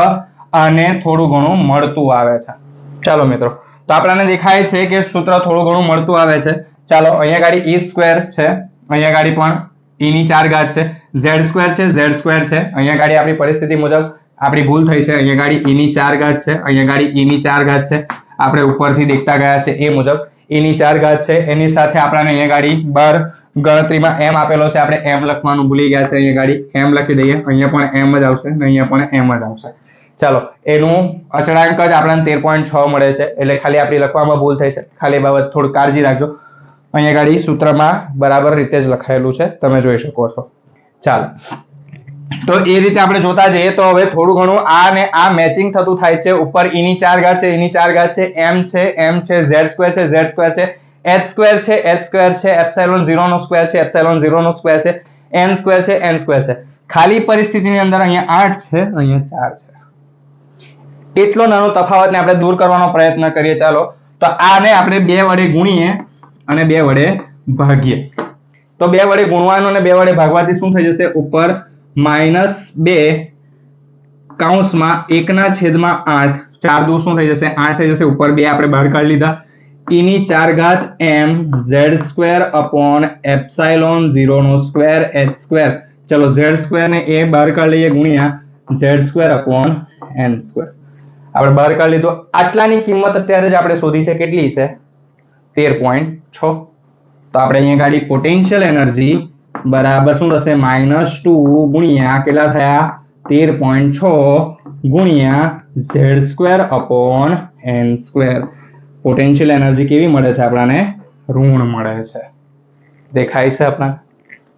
આને થોડું ઘણું મળતું આવે છે. ચાલો મિત્રો, તો આપણને દેખાય છે કે સૂત્ર થોડું ઘણું મળતું આવે છે. ચાલો અહીંયા ગાડી e સ્ક્વેર છે, અહીંયા ગાડી પણ e ની 4 ઘાત છે, z સ્ક્વેર છે, z સ્ક્વેર છે. અહીંયા ગાડી આપણી પરિસ્થિતિ મુજબ આપણી ભૂલ થઈ છે. અહીંયા ગાડી e ની 4 ઘાત છે, અહીંયા ગાડી e ની 4 ઘાત છે. આપણે ઉપરથી દેખતા ગયા છે એ મુજબ e ની 4 ઘાત છે. એની સાથે આપણને અહીંયા ગાડી બાર ગણતરીમાં m આપેલો છે, આપણે m લખવાનું ભૂલી ગયા છે. અહીંયા ગાડી m લખી દઈએ, અહીંયા પણ m જ આવશે અને અહીંયા પણ m જ આવશે. ચાલો એનું અચળાંક જ આપણને 13.6 મળે છે, એટલે ખાલી આપણી લખવામાં ભૂલ થઈ છે. ખાલી બાબત થોડું કાળજી રાખજો. અહીંયા ગાડી સૂત્રમાં બરાબર રીતે જ લખાયેલું છે, તમે જોઈ શકો છો. ચાલો તો એ રીતે આપણે જોતા જઈએ તો હવે થોડું ઘણું આ ને આ મેચિંગ થતું થાય છે. ઉપર e ની 4 ઘાત છે, e ની 4 ઘાત છે, m છે, z સ્ક્વેર છે, z સ્ક્વેર છે, h સ્ક્વેર છે, h સ્ક્વેર છે, એપ્સિલોન 0 નો સ્ક્વેર છે, એપ્સિલોન 0 નો સ્ક્વેર છે, n સ્ક્વેર છે, n સ્ક્વેર છે. ખાલી પરિસ્થિતિની અંદર અહીંયા 8 છે, અહીંયા 4 છે. એટલો નાનો તફાવતને આપણે દૂર કરવાનો પ્રયત્ન કરીએ. ચાલો તો આને આપણે 2 વડે ગુણીએ અને 2 વડે ભાગીએ. તો 2 વડે ગુણવાનું અને 2 વડે ભાગવાથી શું થઈ જશે, ઉપર -2 કૌંસમાં 1/8, 4 દુ શું થઈ જશે, 8 થઈ જશે. ઉપર 2 આપણે બહાર કાઢી લીધા, e ની 4 ઘાત m z square upon epsilon 0 નો સ્ક્વેર h સ્ક્વેર. ચલો z સ્ક્વેર ને એ બહાર કાઢી લઈએ ગુણ્યા z square upon n square. આપણે બહાર કાઢી લીધો. આટલાની કિંમત અત્યારે જ આપણે શોધી છે, કેટલી છે, 13.6. તો આપણે અહીંયા ગાડી પોટેન્શિયલ એનર્જી બરાબર શું થશે, -2 ગુણ્યા કેટલા થયા, 13.6 ગુણ્યા z square upon n square. Potential energy કેવી મળે છે આપણને, ઋણ મળે છે. દેખાય છે આપણને?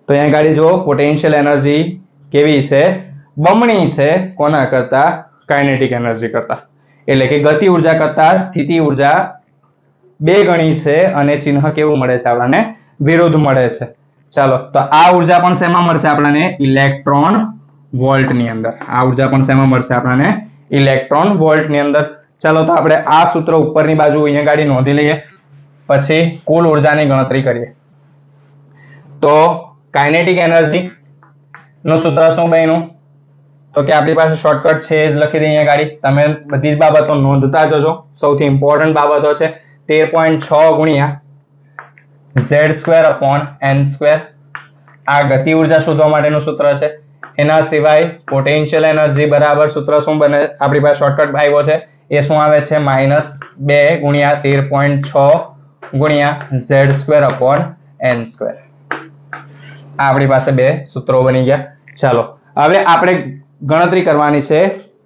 તો અહીંયા ગાડી જો પોટેન્શિયલ એનર્જી કેવી છે, બમણી છે. કોના કરતા, કાઇનેટિક એનર્જી કરતા. એટલે કે ગતિ ઉર્જા કરતા સ્થિતિ ઉર્જા 2 ગણી છે અને ચિહ્ન કેવું મળે છે આપણને, વિરુદ્ધ મળે છે. ચાલો તો આ ઉર્જા પણ શેમાં મળશે આપણને, ઇલેક્ટ્રોન વોલ્ટ ની અંદર. આ ઉર્જા પણ શેમાં મળશે આપણને, ઇલેક્ટ્રોન વોલ્ટ ની અંદર. ચાલો તો આપણે આ સૂત્ર ઉપરની બાજુ અહીંયા ગાડી નોંધી લઈએ, પછી કુલ ઉર્જાની ગણતરી કરીએ. તો કાઇનેટિક એનર્જી નું સૂત્ર શું બન્યું, તો કે આપણી પાસે શોર્ટકટ છે જ લખી દઈએ અહીંયા ગાડી. તમે બધી જ બાબતો નોંધતા જજો, સૌથી ઇમ્પોર્ટન્ટ બાબતો છે. 13.6 ગુણ્યા z square upon n square. આ ગતિ ઉર્જા શોધવા માટેનું સૂત્ર છે. એના સિવાય પોટેન્શિયલ એનર્જી બરાબર સૂત્ર શું બને, આપણી પાસે શોર્ટકટ આવ્યો છે એ શું આવે છે, -2 ગુણ્યા 13.6 ગુણ્યા z square upon n square. આપણી પાસે 2 સૂત્રો બની ગયા. ચાલો હવે આપણે ગણતરી કરવાની છે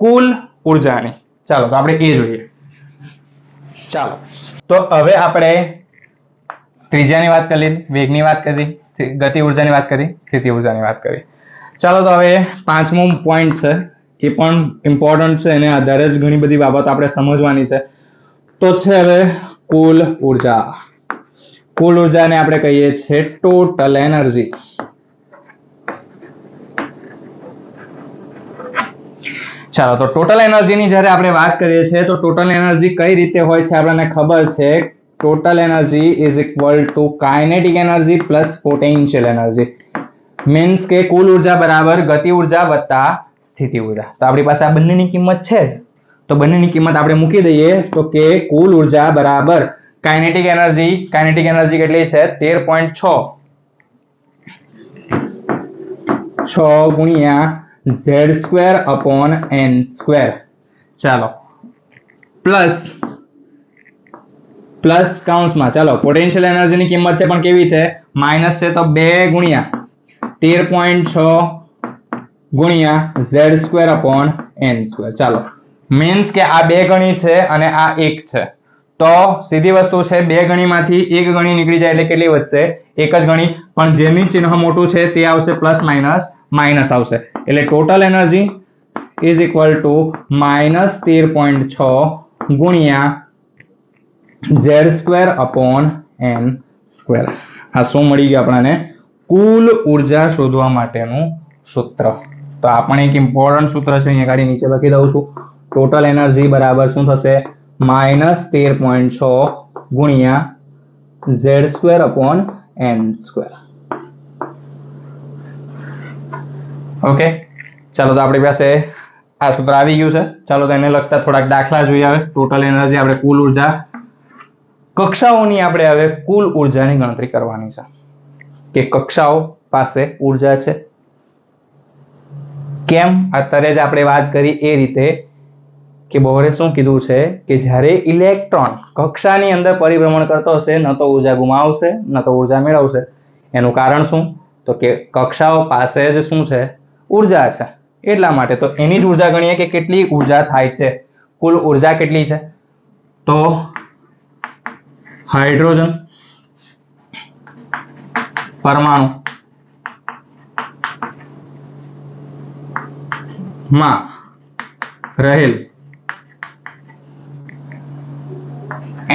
કુલ ઉર્જાની. ચાલો તો આપણે એ જોઈએ. ચાલો તો હવે આપણે ત્રિજ્યાની વાત કરી, વેગની વાત કરી, ગતિ ઉર્જાની વાત કરી, સ્થિતિ ઉર્જાની વાત કરી. ચાલો તો હવે 5મો પોઈન્ટ છે, એ પણ ઇમ્પોર્ટન્ટ છે. એને આધારે જ ઘણી બધી બાબત આપણે સમજવાની છે. તો છે હવે કુલ ઉર્જા. કુલ ઉર્જાને આપણે કહીએ છીએ ટોટલ એનર્જી. ચાલો તો ટોટલ એનર્જીની જ્યારે આપણે વાત કરીએ છીએ તો ટોટલ એનર્જી કઈ રીતે હોય છે આપણને ખબર છે. Total energy is equal to kinetic energy plus potential energy. Means કે કુલ ઉર્જા બરાબર ગતિ ઉર્જા વત્તા સ્થિતિ ઉર્જા. તો આપણી પાસે આ બંનેની કિંમત છે જ, તો બંનેની કિંમત આપણે મૂકી દઈએ તો કે કુલ ઉર્જા બરાબર કાઇનેટિક એનર્જી કેટલી છે, 13.6 ગુણ્યા z²/n². ચાલો પ્લસ કૌંસમાં ચાલો પોટેન્શિયલ એનર્જીની કિંમત છે પણ કેવી છે માઇનસ છે તો 2 ગુણ્યા 13.6 ગુણ્યા z²/n². ચાલો મીન્સ કે આ 2 ગણી છે અને આ 1 છે તો સીધી વસ્તુ છે 2 ગણીમાંથી 1 ગણી નીકળી જાય એટલે કેટલી વધશે 1 જ ગણી પણ જેનું ચિહ્ન મોટું છે તે આવશે પ્લસ માઇનસ આવશે એટલે total energy is equal to -13.6 ગુણ્યા z²/n². આ શું મળી ગયું આપણને કુલ ઉર્જા શોધવા માટેનું સૂત્ર. તો આ પણ એક ઇમ્પોર્ટન્ટ સૂત્ર છે અહીંયા ગાડી નીચે લખી દઉં છું. ટોટલ એનર્જી બરાબર શું થશે -13.6 ગુણ્યા z²/n². ઓકે ચાલો તો આપણી પાસે આ સૂત્ર આવી ગયું છે. ચાલો તો એને લગતા થોડાક દાખલા જોઈએ. હવે ટોટલ એનર્જી આપણે કુલ ઉર્જા કક્ષાઓની આપણે હવે કુલ ઉર્જાની ગણતરી કરવાની છે કે કક્ષાઓ પાસે ઉર્જા છે કેમ અત્યારે જ આપણે વાત કરી એ રીતે કે બોહરે શું કીધું છે કે જ્યારે ઇલેક્ટ્રોન કક્ષાની અંદર પરિભ્રમણ કરતો હશે ન તો ઉર્જા ગુમાવશે ન તો ઉર્જા મેળવશે. એનું કારણ શું તો કે કક્ષાઓ પાસે જ શું છે ઉર્જા છે એટલા માટે. તો એની જ ઉર્જા ગણીએ કે કેટલી ઉર્જા થાય છે કુલ ઉર્જા કેટલી છે તો હાઇડ્રોજન પરમાણુ માં રહેલ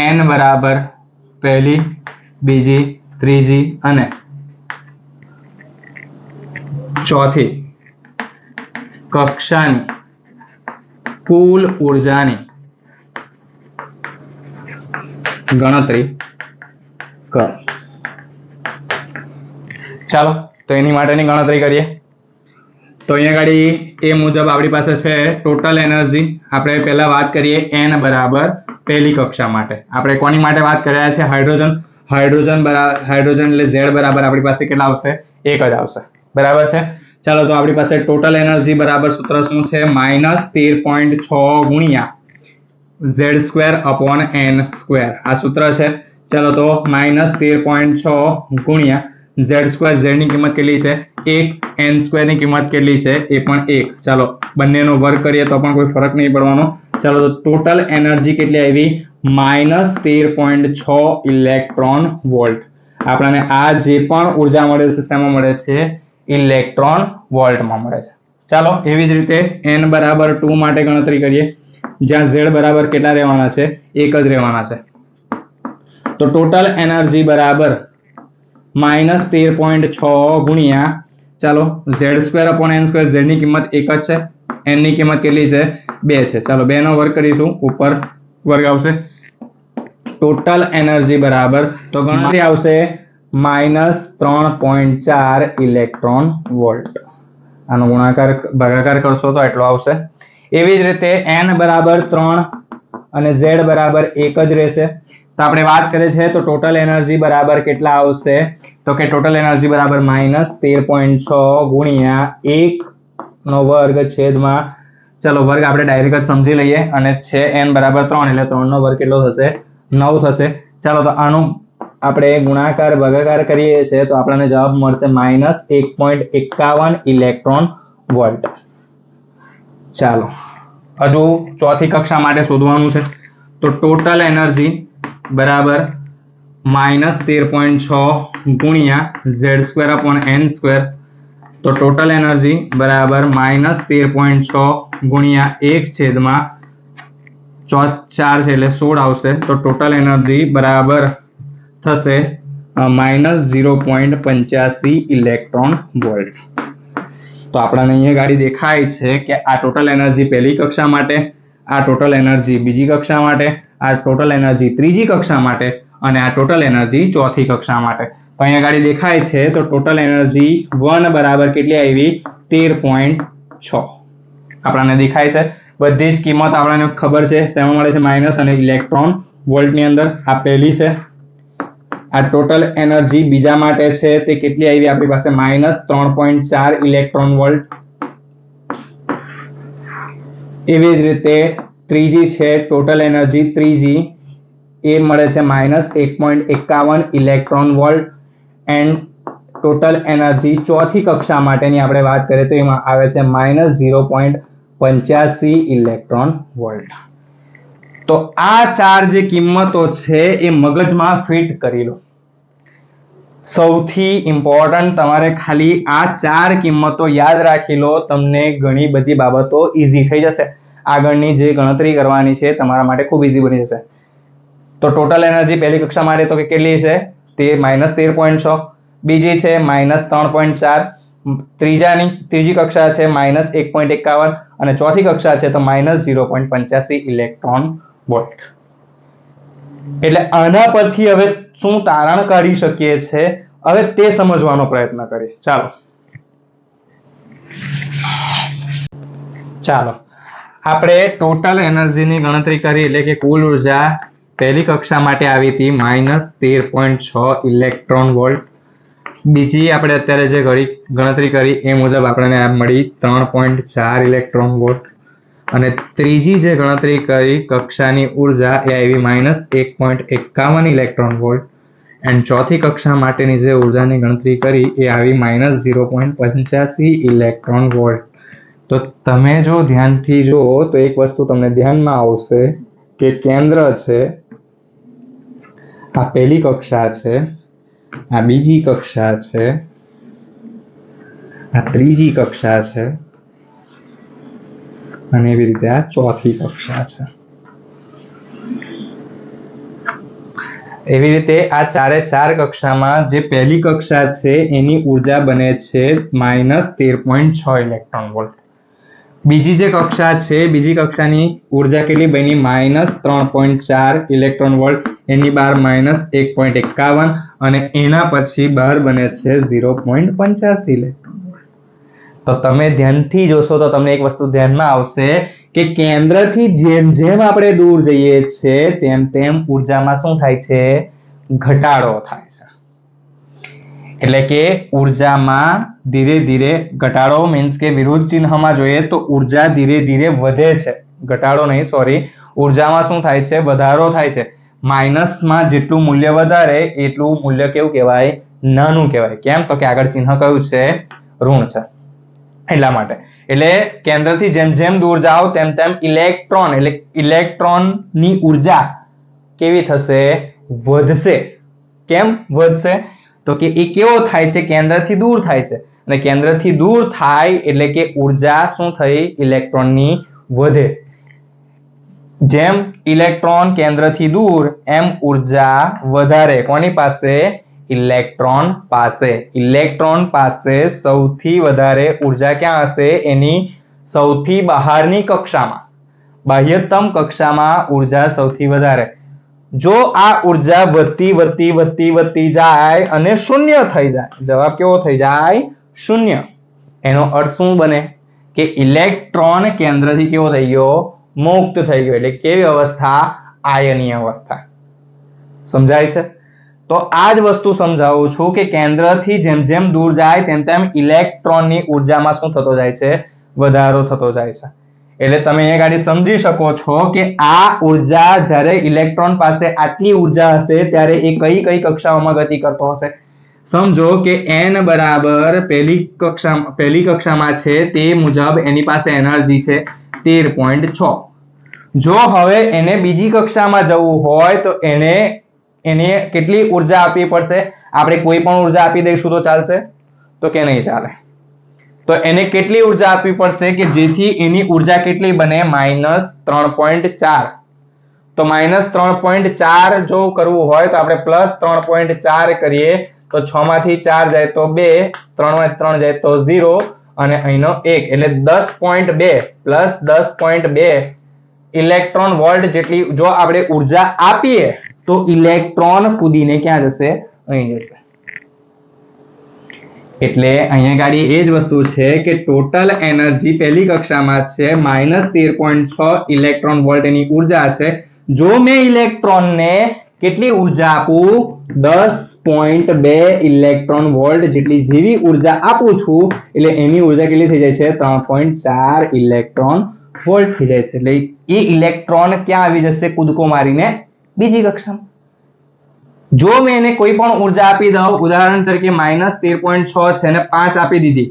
n બરાબર પહેલી બીજી ત્રીજી અને ચોથી કક્ષાની કુલ ઉર્જાની ગણતરી કરો. ચાલો તો એની માટેની ગણતરી કરીએ. તો અહીંયા ગાડી એ મુજબ આપણી પાસે છે ટોટલ એનર્જી. આપણે પહેલા વાત કરીએ n બરાબર પહેલી કક્ષા માટે. આપણે કોની માટે વાત કર્યા છે હાઇડ્રોજન એટલે z બરાબર આપણી પાસે કેટલા આવશે 1 જ આવશે બરાબર છે. ચાલો તો આપણી પાસે ટોટલ એનર્જી બરાબર સૂત્ર શું છે -13.6 ગુણ્યા z²/n². આ સૂત્ર છે. ચાલો તો -13.6 ગુણ્યા z². z ની કિંમત કેટલી છે 1, n² ની કિંમત કેટલી છે એ પણ 1. ચાલો બંનેનો વર્ગ કરીએ તો પણ કોઈ ફરક નહીં પડવાનો. ચાલો તો ટોટલ એનર્જી કેટલી આવી -13.6 ઇલેક્ટ્રોન વોલ્ટ. આપણને આ જે પણ ઉર્જા મળે છે શેમાં મળે છે ઇલેક્ટ્રોન વોલ્ટમાં મળે છે. ચાલો એવી જ રીતે n બરાબર 2 માટે ગણતરી કરીએ જ્યાં z બરાબર કેટલા રહેવાના છે 1 જ રહેવાના છે. તો ટોટલ એનર્જી બરાબર -13.6 ગુણ્યા ચાલો z²/n². z ની કિંમત 1 જ છે n ની કિંમત કેટલી છે 2 છે. ચાલો 2 નો વર્ગ કરીશું ઉપર વર્ગ આવશે. ટોટલ એનર્જી બરાબર તો ગણતરી આવશે -3.4 ઇલેક્ટ્રોન વોલ્ટ. આનો ગુણાકાર ભાગાકાર કરશો તો એટલો આવશે. એવી જ રીતે n બરાબર 3 અને z બરાબર 1 જ રહેશે. તો આપણે વાત કરીએ છીએ તો ટોટલ એનર્જી બરાબર કેટલા આવશે તો કે ટોટલ એનર્જી બરાબર -13.6 ગુણ્યા 1 નો વર્ગ છેદમાં ચલો વર્ગ આપણે ડાયરેક્ટ જ સમજી લઈએ અને છે n બરાબર 3 એટલે 3 નો વર્ગ કેટલો થશે 9 થશે. ચાલો તો આનો આપણે ગુણાકાર ભાગાકાર કરીએ છીએ તો આપણને જવાબ મળશે -1.51 ઇલેક્ટ્રોન વોલ્ટ. ચાલો હજુ ચોથી કક્ષા માટે શોધવાનું છે. તો ટોટલ એનર્જી બરાબર -13.6 ગુણ્યા z²/n². તો ટોટલ એનર્જી બરાબર -13.6 ગુણ્યા 1 છેદમાં 4 છે એટલે 16 આવશે. તો ટોટલ એનર્જી બરાબર થશે -0.85 ઇલેક્ટ્રોન વોલ્ટ. તો આપણને અહીંયા ગાડી દેખાય છે કે આ ટોટલ એનર્જી પહેલી કક્ષા માટે, આ ટોટલ એનર્જી બીજી કક્ષા માટે, આ ટોટલ એનર્જી ત્રીજી કક્ષા માટે અને આ ટોટલ એનર્જી ચોથી કક્ષા માટે. તો અહીંયા ગાડી દેખાય છે તો ટોટલ એનર્જી 1 બરાબર કેટલી આવી 13.6 આપણને દેખાય છે. બધી જ કિંમત આપણને ખબર છે શેમાં મળે છે માઇનસ અને ઇલેક્ટ્રોન વોલ્ટની અંદર. આ પહેલી છે. આ ટોટલ એનર્જી બીજા માટે છે તે કેટલી આવી આપણી પાસે -3.4 ઇલેક્ટ્રોન વોલ્ટ. એવી જ રીતે ત્રીજી છે ટોટલ એનર્જી ત્રીજી એ મળે છે -1.51 electron volt end total energy ચોથી કક્ષા માટેની આપણે વાત કરીએ તો એમાં આવે છે -0.85 ઇલેક્ટ્રોન વોલ્ટ. તો આ ચાર જે કિંમતો છે એ મગજમાં ફિટ કરી લો. સૌથી ઇમ્પોર્ટન્ટ તમારે ખાલી આ ચાર કિંમતો યાદ રાખી લો, તમને ઘણી બધી બાબતો ઈઝી થઈ જશે. આગળની જે ગણતરી કરવાની છે તમારા માટે ખૂબ ઈઝી બની જશે. તો ટોટલ એનર્જી પહેલી કક્ષા માટે તો કેટલી છે? તે -13.6, બીજી છે -3.4, ત્રીજી કક્ષા છે -1.51 અને ચોથી કક્ષા છે તો -0.85 ઇલેક્ટ્રોન વોલ્ટ. એટલે આના પરથી હવે શું તારણ કાઢી શકીએ છે હવે તે સમજવાનો પ્રયત્ન કરીએ. ચાલો આપણે ટોટલ એનર્જીની ગણતરી કરી એટલે કે કુલ ઉર્જા પહેલી કક્ષા માટે આવી હતી -13.6 ઇલેક્ટ્રોન વોલ્ટ. બીજી આપણે અત્યારે જે ગણતરી કરી એ મુજબ આપણને મળી 3.4 ઇલેક્ટ્રોન વોલ્ટ અને ત્રીજી જે ગણતરી કરી કક્ષાની ઉર્જા એ આવી -1.51 ઇલેક્ટ્રોન વોલ્ટ એન્ડ ચોથી કક્ષા માટેની જે ઉર્જાની ગણતરી કરી એ આવી -0.85 ઇલેક્ટ્રોન વોલ્ટ. તો તમે જો ધ્યાનથી જુઓ તો એક વસ્તુ તમને ધ્યાનમાં આવશે કે કેન્દ્ર છે, આ પહેલી કક્ષા છે, આ બીજી કક્ષા છે, આ ત્રીજી કક્ષા છે અને એવી રીતે આ ચોથી કક્ષા છે. એવી રીતે આ ચારે ચાર કક્ષામાં જે પહેલી કક્ષા છે એની ઉર્જા બને છે -13.6 ઇલેક્ટ્રોન વોલ્ટ. બીજી જે કક્ષા છે બીજી કક્ષાની ઉર્જા કેટલી બની? -3.4 ઇલેક્ટ્રોન વોલ્ટ. એની બહાર -1.51 અને એના પછી બહાર બને છે 0.85 ઇલેક્ટ્રોન વોલ્ટ. તો તમે ધ્યાનથી જોશો તો તમને એક વસ્તુ ધ્યાનમાં આવશે કે કેન્દ્રથી જેમ જેમ આપણે દૂર જઈએ છીએ તેમ તેમ ઉર્જામાં શું થાય છે? ઘટાડો થાય છે. એટલે કે ઉર્જામાં ધીરે ધીરે ઘટાડો મીન્સ કે વિરુદ્ધ ચિહ્નમાં જોઈએ તો ઉર્જા ધીરે ધીરે વધે છે. ઘટાડો નહીં, સોરી, ઉર્જામાં શું થાય છે? વધારો થાય છે. માઇનસમાં જેટલું મૂલ્ય વધારે એટલું મૂલ્ય કેવું કહેવાય? નાનું કહેવાય. કેમ? તો કે આગળ ચિહ્ન કયું છે? ઋણ છે. એટલા માટે એટલે કેન્દ્રથી જેમ જેમ દૂર જાઓ તેમ તેમ ઇલેક્ટ્રોનની ઉર્જા કેવી થશે? વધશે. કેમ વધશે? તો કે એ કેવો થાય છે? કેન્દ્રથી દૂર થાય છે અને કેન્દ્રથી દૂર થાય એટલે કે ઉર્જા શું થઈ? ઇલેક્ટ્રોનની વધે. જેમ ઇલેક્ટ્રોન કેન્દ્રથી દૂર એમ ઉર્જા વધારે. કોની પાસે? ઇલેક્ટ્રોન પાસે. ઇલેક્ટ્રોન પાસે સૌથી વધારે ઉર્જા ક્યાં હશે? એની સૌથી બહારની કક્ષામાં, બાહ્યતમ કક્ષામાં ઉર્જા સૌથી વધારે. જો આ ઉર્જા વધતી જાય અને શૂન્ય થઈ જાય, જવાબ કેવો થઈ જાય? શૂન્ય. એનો અર્થ શું બને? કે ઇલેક્ટ્રોન કેન્દ્રથી કેવો થઈ ગયો? મુક્ત થઈ ગયો. એટલે કેવી અવસ્થા? આયનીય અવસ્થા. સમજાય છે? તો આ જ વસ્તુ સમજાવું છું કે કેન્દ્રથી જેમ જેમ દૂર જાય તેમ તેમ ઇલેક્ટ્રોનની ઉર્જામાં શું થતો જાય છે? વધારો થતો જાય છે. એટલે તમે અહીંયા ગાડી સમજી શકો છો કે આ ઉર્જા જ્યારે ઇલેક્ટ્રોન પાસે આટલી ઉર્જા હશે ત્યારે એ કઈ કઈ કક્ષાઓમાં ગતિ કરતો હશે? સમજો કે n બરાબર પહેલી કક્ષામાં છે તે મુજબ એની પાસે એનર્જી છે 13.6. જો હવે એને બીજી કક્ષામાં જવું હોય તો એને કેટલી ઉર્જા આપવી પડશે? આપણે કોઈ પણ ઉર્જા આપી દઈશું તો ચાલશે? તો કે નહીં ચાલે. તો એને કેટલી ઉર્જા આપવી પડશે કે જેથી એની ઉર્જા કેટલી બને? -3.4. તો -3.4 જો કરવું હોય તો આપણે +3.4 કરીએ તો 6 માંથી 4 જાય તો 2, 3 માંથી 3 જાય તો 0 અને અહીંનો 1 એટલે 10.2 પ્લસ 10.2 ઇલેક્ટ્રોન વોલ્ટ જેટલી જો આપણે ઉર્જા આપીએ તો ઇલેક્ટ્રોન કૂદીને ક્યાં જશે? અહીં જશે. એટલે અહીંયા ગાડી એ જ વસ્તુ છે કે ટોટલ એનર્જી પહેલી કક્ષામાં છે -13.6 ઇલેક્ટ્રોન વોલ્ટ એની ઉર્જા છે. જો મેં ઇલેક્ટ્રોનને કેટલી ઉર્જા આપું? 10.2 ઇલેક્ટ્રોન વોલ્ટ જેટલી જેવી ઉર્જા આપું છું એટલે એની ઉર્જા કેટલી થઈ જાય છે? 3.4 ઇલેક્ટ્રોન વોલ્ટ થઈ જાય છે. એટલે એ ઇલેક્ટ્રોન ક્યાં આવી જશે? કૂદકો મારીને બીજી કક્ષામાં. જો મેં એને કોઈ પણ ઉર્જા આપી દઉં, ઉદાહરણ તરીકે -13.6 છે અને 5 આપી દીધી,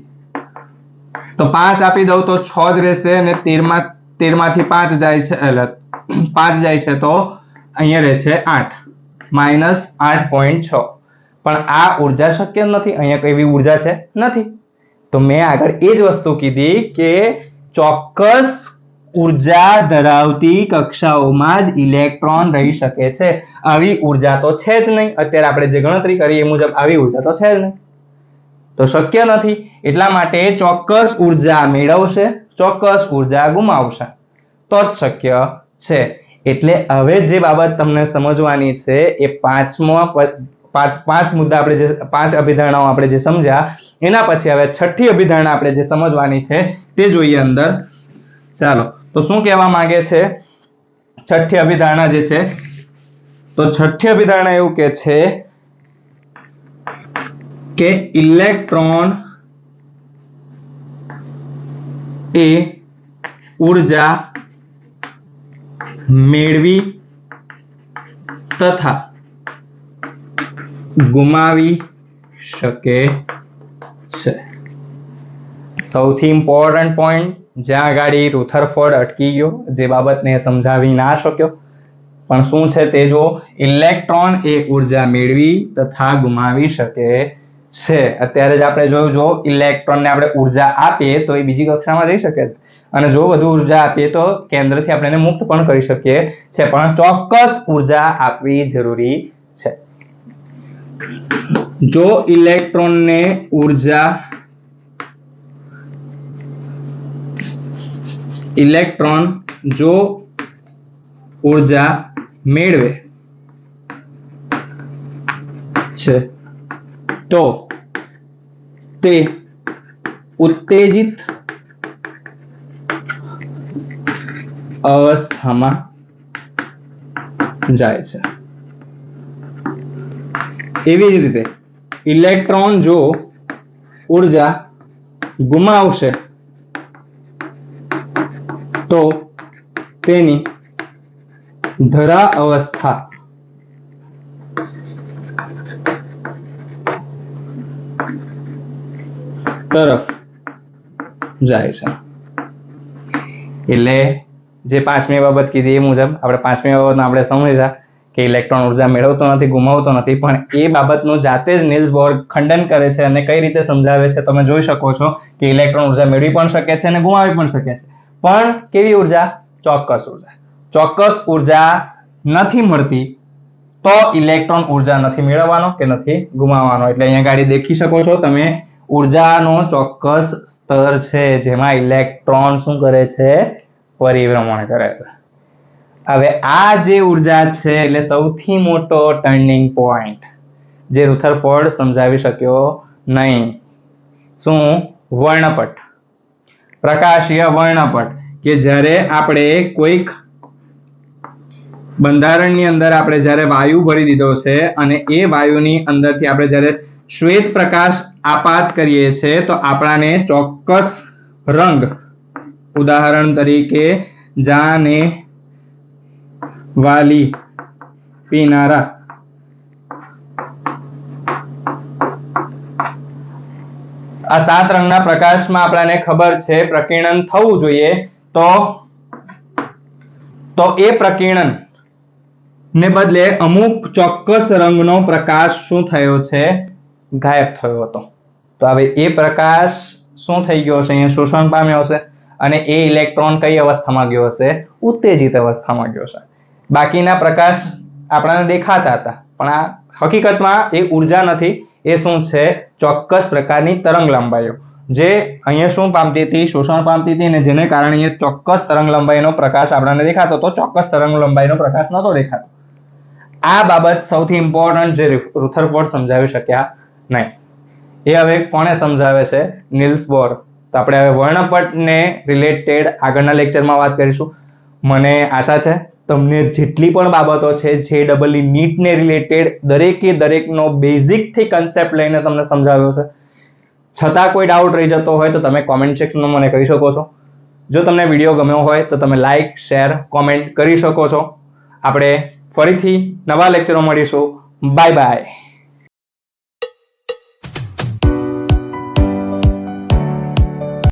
તો 5 આપી દઉં તો 6 જ રહેશે અને 13 માંથી 5 જાય છે, એટલે 5 જાય છે તો અહીંયા રહે છે 8, -8.6. પણ આ ઉર્જા શક્ય નથી, અહીંયા કઈ એવી ઉર્જા છે નથી. તો મેં આગળ એ જ વસ્તુ કીધી કે ચોક્કસ ઉર્જા ધરાવતી કક્ષાઓમાં જ ઇલેક્ટ્રોન રહી શકે છે. આવી ઉર્જા તો છે જ નહીં. અત્યારે આપણે જે ગણતરી કરી એ મુજબ આવી ઉર્જા તો છે જ નહીં, તો શક્ય નથી. એટલા માટે ચોક્કસ ઉર્જા મેળવશે, ચોક્કસ ઉર્જા ગુમાવશે તો જ શક્ય છે. એટલે હવે જે બાબત તમને સમજવાની છે એ પાંચ મુદ્દા આપણે જે 5 અભિધારણાઓ આપણે જે સમજ્યા, એના પછી હવે છઠ્ઠી અભિધારણા આપણે જે સમજવાની છે તે જોઈએ અંદર. ચાલો, તો શું કહેવા માંગે છે છઠ્ઠી અભિધારણા જે છે? તો છઠ્ઠી અભિધારણા એવું કે છે કે ઇલેક્ટ્રોન એ ઉર્જા મેળવી તથા ગુમાવી શકે છે. સૌથી ઇમ્પોર્ટન્ટ પોઈન્ટ, જ્યાં આગળ રુથરફોર્ડ અટકી ગયો, જે બાબતને સમજાવી ના શક્યો, પણ શું છે તે જો, ઇલેક્ટ્રોન એ ઉર્જા મેળવી તથા ગુમાવી શકે છે. અત્યારે જ આપણે જોયું, જો ઇલેક્ટ્રોનને આપણે ઉર્જા આપીએ તો એ બીજી કક્ષામાં જઈ શકે છે, અને જો વધુ ઉર્જા આપીએ તો કેન્દ્રથી આપણે એને મુક્ત પણ કરી શકીએ છે, પણ ચોક્કસ ઉર્જા આપવી જરૂરી છે. જો ઇલેક્ટ્રોનને ઉર્જા મેળવે છે તો તે ઉત્તેજિત અવસ્થામાં જાય છે. એવી જ રીતે ઇલેક્ટ્રોન જો ઉર્જા ગુમાવશે તો તેની ધરા અવસ્થા તરફ જાય છે. એટલે જે પાંચમી બાબત કીધી એ મુજબ આપણે પાંચમી બાબતમાં આપણે સમજ્યા કે ઇલેક્ટ્રોન ઉર્જા મેળવતો નથી, ગુમાવતો નથી, પણ એ બાબતનું જાતે જ નીલ્સ બોર ખંડન કરે છે અને કઈ રીતે સમજાવે છે તમે જોઈ શકો છો કે ઇલેક્ટ્રોન ઉર્જા મેળવી પણ શકે છે અને ગુમાવી પણ શકે છે. પણ કેવી ઉર્જા? ચોક્કસ ઉર્જા. ચોક્કસ ઉર્જા નથી મળતી તો ઇલેક્ટ્રોન ઉર્જા નથી મેળવવાનો કે નથી ગુમાવવાનો. એટલે અહીંયા ગાડી દેખી શકો છો તમે, ઉર્જાનો ચોક્કસ સ્તર છે જેમાં ઇલેક્ટ્રોન શું કરે છે? પરિભ્રમણ કરે છે. હવે આ જે ઉર્જા છે એટલે સૌથી મોટો ટર્નિંગ પોઈન્ટ જે રુથરફોર્ડ સમજાવી શક્યો નહીં. શું? વર્ણપટ, પ્રકાશીય વર્ણપટ. કે જ્યારે આપણે કોઈક બંધારણની અંદર આપણે જ્યારે વાયુ ભરી દીધો છે અને એ વાયુની અંદરથી આપણે જ્યારે શ્વેત પ્રકાશ આપાત કરીએ છીએ તો આપણાને ચોક્કસ રંગ, ઉદાહરણ તરીકે જાને વાલી પીનારા, આ 7 રંગના પ્રકાશમાં આપણાને ખબર છે પ્રકીર્ણન થવું જોઈએ, તો એ પ્રકીર્ણન ને બદલે અમુક ચોક્કસ રંગનો પ્રકાશ શું થયો છે? ગાયબ થયો હતો. તો હવે એ પ્રકાશ શું થઈ ગયો છે? અહીંયા શોષણ પામ્યો હશે અને એ ઇલેક્ટ્રોન કઈ અવસ્થામાં ગયો હશે? ઉત્તેજિત અવસ્થામાં ગયો છે. બાકીના પ્રકાશ આપણને દેખાતા હતા, પણ આ હકીકતમાં એ ઉર્જા નથી, એ શું છે? ચોક્કસ પ્રકારની તરંગ લંબાઈઓ જે અહીંયા શું પામતી હતી? શોષણ પામતી હતી, અને જેને કારણે એ ચોક્કસ તરંગ લંબાઈનો પ્રકાશ આપણને દેખાતો હતો, ચોક્કસ તરંગ લંબાઈનો પ્રકાશ નહોતો દેખાતો. આ બાબત સૌથી ઇમ્પોર્ટન્ટ જે રુથરફોર્ડ સમજાવી શક્યા નહીં. એ હવે કોણે સમજાવે છે? નીલ્સ બોર. તો આપણે હવે વર્ણપટને રિલેટેડ આગળના લેક્ચરમાં વાત કરીશું. મને આશા છે તમને જેટલી પણ બાબતો છે JEE નીટને રિલેટેડ દરેકનો બેઝિકથી કન્સેપ્ટ લઈને તમને સમજાવ્યો છે. છતાં કોઈ ડાઉટ રહી જતો હોય તો તમે કોમેન્ટ સેક્શનમાં મને કહી શકો છો. જો તમને વિડીયો ગમ્યો હોય તો તમે લાઇક, શેર, કોમેન્ટ કરી શકો છો. આપણે ફરીથી નવા લેક્ચરો મળીશું. Bye bye.